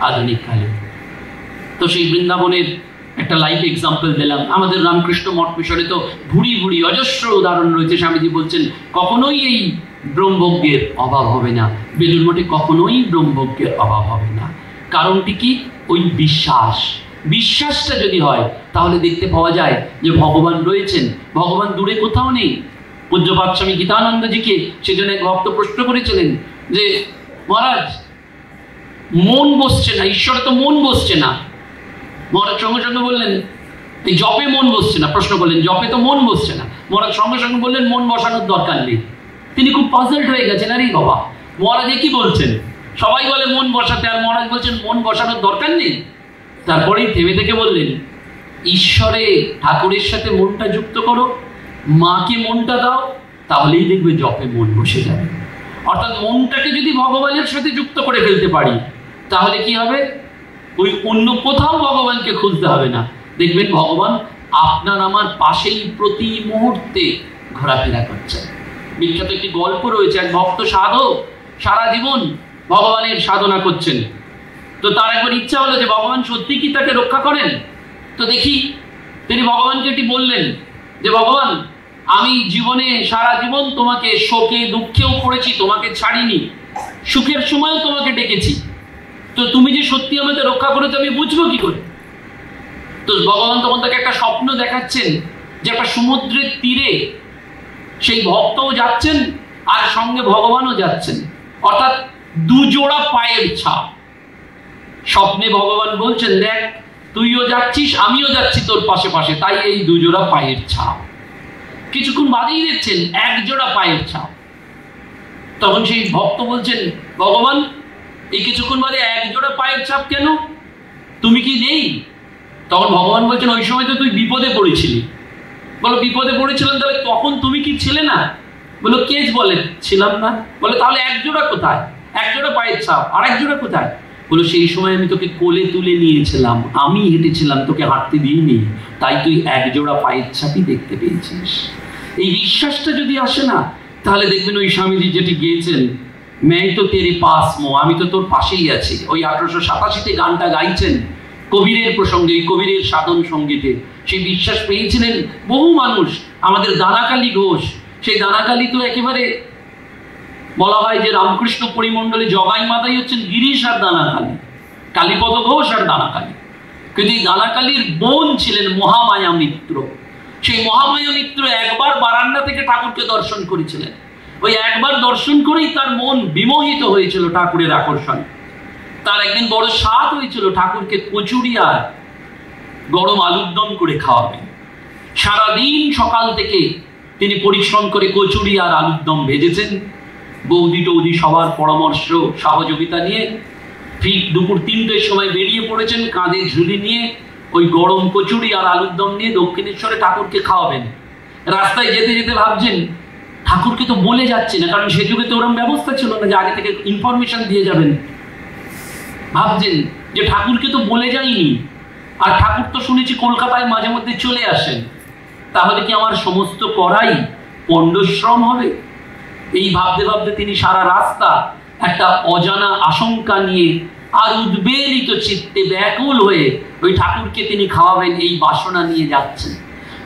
আধুনিক কালে। তো সেই বৃন্দাবনের একটা লাইভ এক্সাম্পল দিলাম। আমাদের রামকৃষ্ণ মঠ মিশনে তো ভুড়ি ভুড়ি অজস্র উদাহরণ রয়েছে। স্বামীজি বলছেন কখনোই এই ব্রহ্মজ্ঞের অভাব হবে না, বেলুড় মঠে কখনোই ব্রহ্মজ্ঞের অভাব হবে না। কারণটি কি? ওই বিশ্বাস। বিশ্বাসটা যদি হয় তাহলে দেখতে পাওয়া যায় যে ভগবান রয়েছেন, ভগবান দূরে কোথাও নেই। পূজ্যপাদ স্বামী গীতানন্দজিকে সেজন্য এক ভক্ত প্রশ্ন করেছিলেন যে মহারাজ মন বসছে না, ঈশ্বর তো মন বসছে না। মহারাজ সঙ্গে সঙ্গে বললেন এই জপে মন বসছে না। প্রশ্ন করলেন জপে তো মন বসছে না। মহারাজ সঙ্গে সঙ্গে বললেন মন বসানোর দরকার নেই। তিনি খুব পাজলড হয়ে গেছেন, আরে বাবা মহারাজ কি বলছেন? সবাই বলে মন বসাতে, আর মহারাজ বলছেন মন বসানোর দরকার নেই। তারপরেই থেমে থেকে বললেন ঈশ্বরে ঠাকুরের সাথে মনটা যুক্ত করো, মাকে মনটা দাও, তাহলেই দেখবে জপে মন বসে যাবে। অর্থাৎ মনটাকে যদি ভগবানের সাথে যুক্ত করে ফেলতে পারি তাহলে কি হবে? ওই অন্য কোথাও ভগবানকে খুঁজতে হবে না, দেখবেন ভগবান আপনার আমার পাশেই প্রতি মুহূর্তে ঘোরাফেরা করছেন। বিখ্যাত একটি গল্প রয়েছে, এক ভক্ত সাধক সারা জীবন ভগবানের সাধনা করছেন। তো তার একবার ইচ্ছা হলো যে ভগবান সত্যি কি তাকে রক্ষা করেন, তো দেখি। তিনি ভগবানকে এটি বললেন যে ভগবান আমি জীবনে সারা জীবন তোমাকে শোকে দুঃখেও পড়েছি, তোমাকে ছাড়িনি, সুখের সময়ও তোমাকে ডেকেছি, তো তুমি যে সত্যি আমাকে রক্ষা করেছো আমি বুঝবো কি করে? তো ভগবান তখন তাকে একটা স্বপ্ন দেখাচ্ছেন যে একটা সমুদ্রের তীরে সেই ভক্তও যাচ্ছেন আর সঙ্গে ভগবানও যাচ্ছেন, অর্থাৎ দুজোড়া পায়ের ছাপ। স্বপ্নে ভগবান বলছেন দেখ তুইও যাচ্ছিস আমিও যাচ্ছি তোর পাশে পাশে, তাই এই দুজোড়া পায়ের ছাপ। কিছুক্ষণ বাদেই দেখছেন এক জোড়া পায়ের ছাপ। তখন সেই ভক্ত বলছেন ভগবান এই কিছুক্ষণ বাদে এক জোড়া পায়ের ছাপ কেন, তুমি কি নেই? তখন ভগবান বলছেন ওই সময় তো তুই বিপদে পড়েছিলি। বলো বিপদে পড়েছিলেন, তাহলে তখন তুমি কি ছিলে না? বলো কে বলে ছিলাম না। বলে তাহলে এক জোড়া কোথায়? এক জোড়া পায়ের ছাপ, আর এক জোড়া কোথায়? বলো সেই সময় আমি তোকে কোলে তুলে নিয়েছিলাম, আমি হেঁটেছিলাম, তোকে হাঁটতে দিইনি, তাই তুই এক জোড়া পায়ের ছাপই দেখতে পেয়েছিস। এই বিশ্বাসটা যদি আসে না তাহলে দেখবেন ওই স্বামীজি যেটি গিয়েছেন मैं तो तेरे पास मो, আমি তো তোর পাশেই আছি। ওই 1887 গানটা গাইছেন কবিরের প্রসঙ্গে, কবিরের সাধন সঙ্গীতে। সেই বিশ্বাস পেয়েছিলেন বহু মানুষ। আমাদের দানাকালী ঘোষ, সেই দানাকালী তো একেবারে বলা হয় যে রামকৃষ্ণ পরিমণ্ডলে জগাই মাতাই হচ্ছেন গিরিশ আর দানাকালী, কালীপদ ঘোষ আর দানাকালী। কিন্তু এই দানাকালীর বোন ছিলেন মহামায়া মিত্র। সেই মহামায়া মিত্র একবার বারান্দা থেকে ঠাকুরকে দর্শন করেছিলেন। ওই একবার দর্শন করেই তার মন বিমোহিত হয়েছিল ঠাকুরের আকর্ষণ। তার একদিন বড় স্বাদ হয়েছিল ঠাকুরকে কচুরি আর গরম আলুর দম করে খাওয়াবেন। সারাদিন সকাল থেকে তিনি পরিশ্রম করে কচুরি আর আলুর দম ভেজেছেন। বৌদি টৌদি সবার পরামর্শ সহযোগিতা নিয়ে ঠিক দুপুর 3টের সময় বেরিয়ে পড়েছেন কাঁধে ঝুলি নিয়ে, ওই গরম কচুরি আর আলুর দম নিয়ে দক্ষিণেশ্বরে ঠাকুরকে খাওয়াবেন। রাস্তায় যেতে যেতে ভাবছেন ঠাকুরকে তো বলে যাচ্ছে না, কারণ সে যুগে তো ওরকম ব্যবস্থা ছিল না যে আগে থেকে ইনফরমেশন দিয়ে যাবেন। ভাবছেন যে ঠাকুরকে তো বলে যায়নি, আর ঠাকুর তো শুনেছি কলকাতায় মাঝে মধ্যে চলে আসেন, তাহলে কি আমার সমস্ত করাই পণ্ডশ্রম হবে? এই ভাবতে ভাবতে তিনি সারা রাস্তা একটা অজানা আশঙ্কা নিয়ে আর উদ্বেলিত চিত্তে ব্যাকুল হয়ে ওই ঠাকুরকে তিনি খাওয়াবেন এই বাসনা নিয়ে যাচ্ছেন।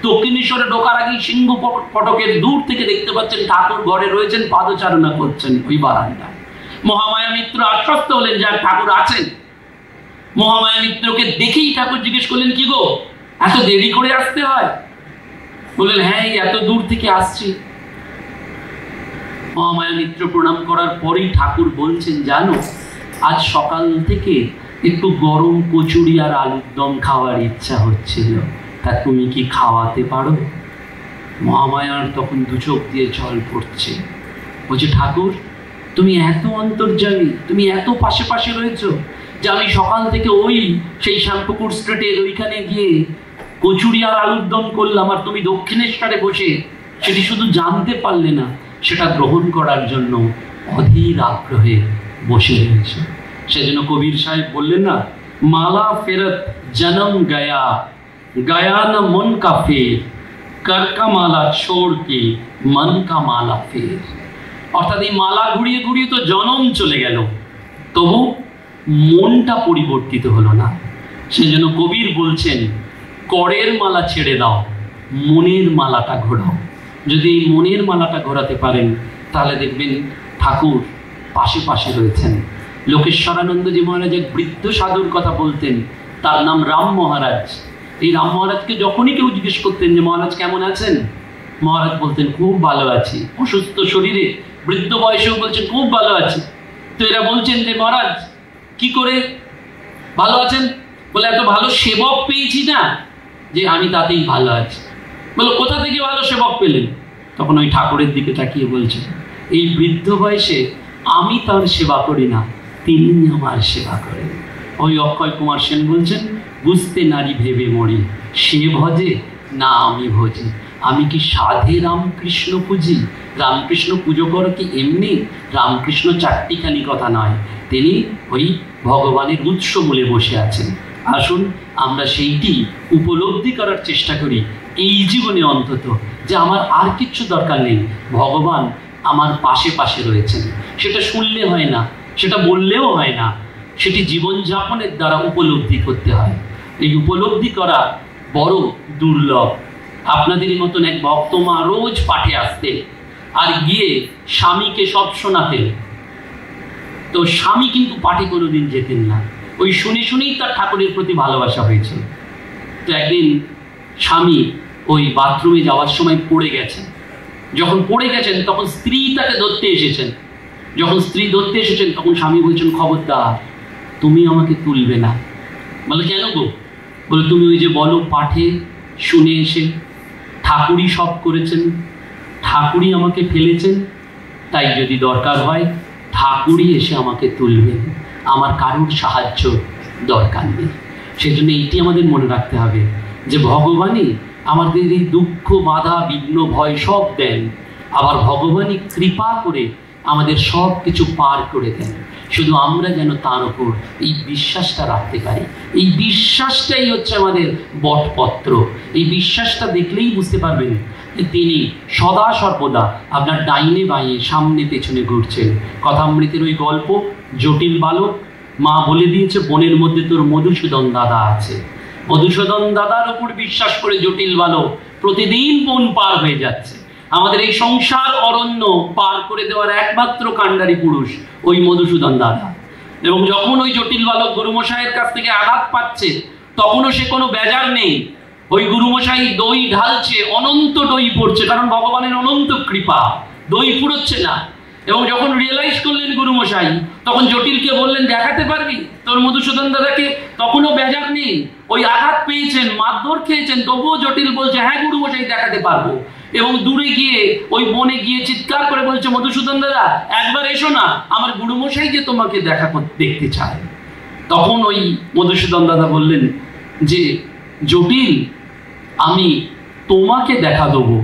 দক্ষিণেশ্বরে ঢোকার আগেই সিংহ ফটকের দূর থেকে দেখতে পাচ্ছেন ঠাকুর ঘরে রয়েছেন, পাদচারণা করছেন ওই বারান্দায়। মহামায়া মিত্র আশ্বস্ত হলেন যে ঠাকুর আছেন। মহামায়া মিত্রকে দেখেই ঠাকুর জিজ্ঞেস করলেন কি গো এত দেরি করে আসতে হয়? বললেন হ্যাঁ এত দূর থেকে আসছি। মহামায়া মিত্র প্রণাম করার পরেই ঠাকুর বলছেন জানো আজ সকাল থেকে একটু গরম কচুরি আর আলুর দম খাওয়ার ইচ্ছা হচ্ছিল, তা তুমি কি খাওয়াতে পারো? মহামায়ার তখন দু চোখ দিয়ে জল পড়ছে। বলছে ঠাকুর তুমি এত অন্তর্যামী, তুমি এত পাশে পাশে রয়েছো যে আমি সকাল থেকে ওই সেই শ্যামপুকুর স্ট্রিটের ওইখানে গিয়ে কচুরি আর আলুর দম করলাম, আর তুমি দক্ষিণেশ্বরে বসে সেটি শুধু জানতে পারলে না, সেটা গ্রহণ করার জন্য অধীর আগ্রহে বসে রয়েছে। সেজন্য কবির সাহেব বললেন না, মালা ফেরত জনম গয়া, গয়া না মন কা ফের, কর কা মালা ছোড় কে মন কা মালা ফের। অর্থাৎ এই মালা ঘুরিয়ে ঘুরিয়ে তো জনম চলে গেল, তবু মনটা পরিবর্তিত হলো না। সেজন্য কবির বলছেন, করের মালা ছেড়ে দাও, মনের মালাটা ঘোরাও। যদি এই মনের মালাটা ঘোরাতে পারেন তাহলে দেখবেন ঠাকুর পাশে পাশে রয়েছেন। লোকেশ্বরানন্দজি মহারাজ এক বৃদ্ধ সাধুর কথা বলতেন, তার নাম রাম মহারাজ। এই রাম মহারাজকে যখনই কেউ জিজ্ঞেস করতেন যে মহারাজ কেমন আছেন, মহারাজ বলতেন খুব ভালো আছি। অসুস্থ শরীরে, বৃদ্ধ বয়সেও বলছেন খুব ভালো আছি। তো এরা বলছেন যে মহারাজ কি করে ভালো আছেন? বলে এত ভালো সেবক পেয়েছি না যে আমি তাতেই ভালো আছি। বলো কোথা থেকে ভালো সেবক পেলেন? তখন ওই ঠাকুরের দিকে তাকিয়ে বলছেন, এই বৃদ্ধ বয়সে আমি তার সেবা করি না, তিনি আমার সেবা করেন। ওই অক্ষয় কুমার সেন বলছেন, বুঝতে নারী ভেবে মরি, সে ভজে না আমি ভজি। আমি কি সাধে রামকৃষ্ণ পুজি? রামকৃষ্ণ পুজো করো কি এমনি? রামকৃষ্ণ চারটিখানি কথা নয়, তিনি ওই ভগবানের উৎস মূলে বসে আছেন। আসুন আমরা সেইটি উপলব্ধি করার চেষ্টা করি এই জীবনে অন্তত, যে আমার আর কিচ্ছু দরকার নেই, ভগবান আমার পাশে পাশে রয়েছেন। সেটা শুনলে হয় না, সেটা বললেও হয় না, সেটি জীবনযাপনের দ্বারা উপলব্ধি করতে হয়। এই উপলব্ধি করা বড় দুর্লভ। আপনাদেরই মতন এক ভক্ত মা রোজ পাঠে আসতেন আর গিয়ে স্বামীকে সব শোনাতেন। তো স্বামী কিন্তু পাঠে কোনোদিন যেতেন না, ওই শুনে শুনেই তার ঠাকুরের প্রতি ভালোবাসা হয়েছিল। তো একদিন স্বামী ওই বাথরুমে যাওয়ার সময় পড়ে গেছেন। যখন পড়ে গেছেন তখন স্ত্রী তাকে ধরতে এসেছেন। যখন স্ত্রী ধরতে এসেছেন তখন স্বামী বলছেন, খবরদার তুমি আমাকে তুলবে না। বলে কেন গো? বলে তুমি ওই যে বলো পাঠে শুনে এসে ঠাকুরই সব করেছেন, ঠাকুরই আমাকে ফেলেছেন, তাই যদি দরকার হয় ঠাকুরই এসে আমাকে তুলবেন, আমার কারোর সাহায্য দরকার নেই। সেজন্য এইটি আমাদের মনে রাখতে হবে যে ভগবানই আমাদের এই দুঃখ, বাধা, বিঘ্ন, ভয় সব দেন, আবার ভগবানই কৃপা করে আমাদের সব কিছু পার করে দেন। শুধু আমরা যেন তার উপর এই বিশ্বাসটা রাখতে পারি। এই বিশ্বাসটাই হচ্ছে আমাদের বটপত্র। এই বিশ্বাসটা দেখলেই বুঝতে পারবেন যে তিনি সদা সর্বদা আপনার ডাইনে বাঁয়ে সামনে পেছনে ঘুরছেন। কথামৃতের ওই গল্প, জটিল বালক, মা বলে দিয়েছে বনের মধ্যে তোর মধুসূদন দাদা আছে। মধুসূদন দাদার উপর বিশ্বাস করে জটিল বালক প্রতিদিন বন পার হয়ে যাচ্ছে। আমাদের এই সংসার অরণ্য পার করে দেওয়ার একমাত্র কাণ্ডারি পুরুষ ওই মধুসূদন দাদা। এবং যখন ওই জটিল বালক গুরুমশাইয়ের কাছ থেকে আঘাত পাচ্ছে তখনও সে কোনো বেজার নেই। ওই গুরুমশাই দই ঢালছে, অনন্ত দই পড়ছে, কারণ ভগবানের অনন্ত কৃপা, দই ফুরোচ্ছে না। এবং যখন রিয়েলাইজ করলেন গুরুমশাই, তখন জটিলকে বললেন দেখাতে পারবি তোর মধুসূদন দাদাকে? তখনও বেজার নেই, ওই আঘাত পেয়েছেন, মারধর খেয়েছেন, তবুও জটিল বলছে হ্যাঁ গুরুমশাই দেখাতে পারবো। এবং দূরে গিয়ে ওই বনে গিয়ে চিৎকার করে বলছে, মধুসূদন দাদা একবার এসো না, আমার গুরুমশাই যে তোমাকে দেখতে চায়। তখন ওই মধুসূদন দাদা বললেন যে জটিল, আমি তোমাকে দেখা দেবো,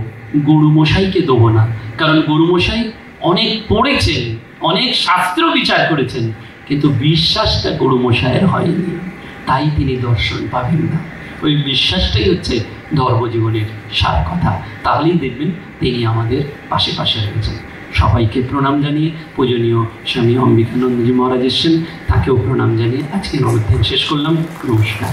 গুরুমশাইকে দেবো না, কারণ গুরুমশাই অনেক পড়েছেন, অনেক শাস্ত্র বিচার করেছেন, কিন্তু বিশ্বাসটা গুরুমশাইয়ের হয়নি, তাই তিনি দর্শন পাবেন না। ওই বিশ্বাসটাই হচ্ছে ধর্মজীবনের সার কথা। তাহলেই দেখবেন তিনি আমাদের পাশে পাশে রয়েছেন। সবাইকে প্রণাম জানিয়ে, পূজনীয় স্বামী অম্বিকানন্দজি মহারাজ এসেছেন, তাকেও প্রণাম জানিয়ে আজকের অনুষ্ঠান শেষ করলাম। নমস্কার।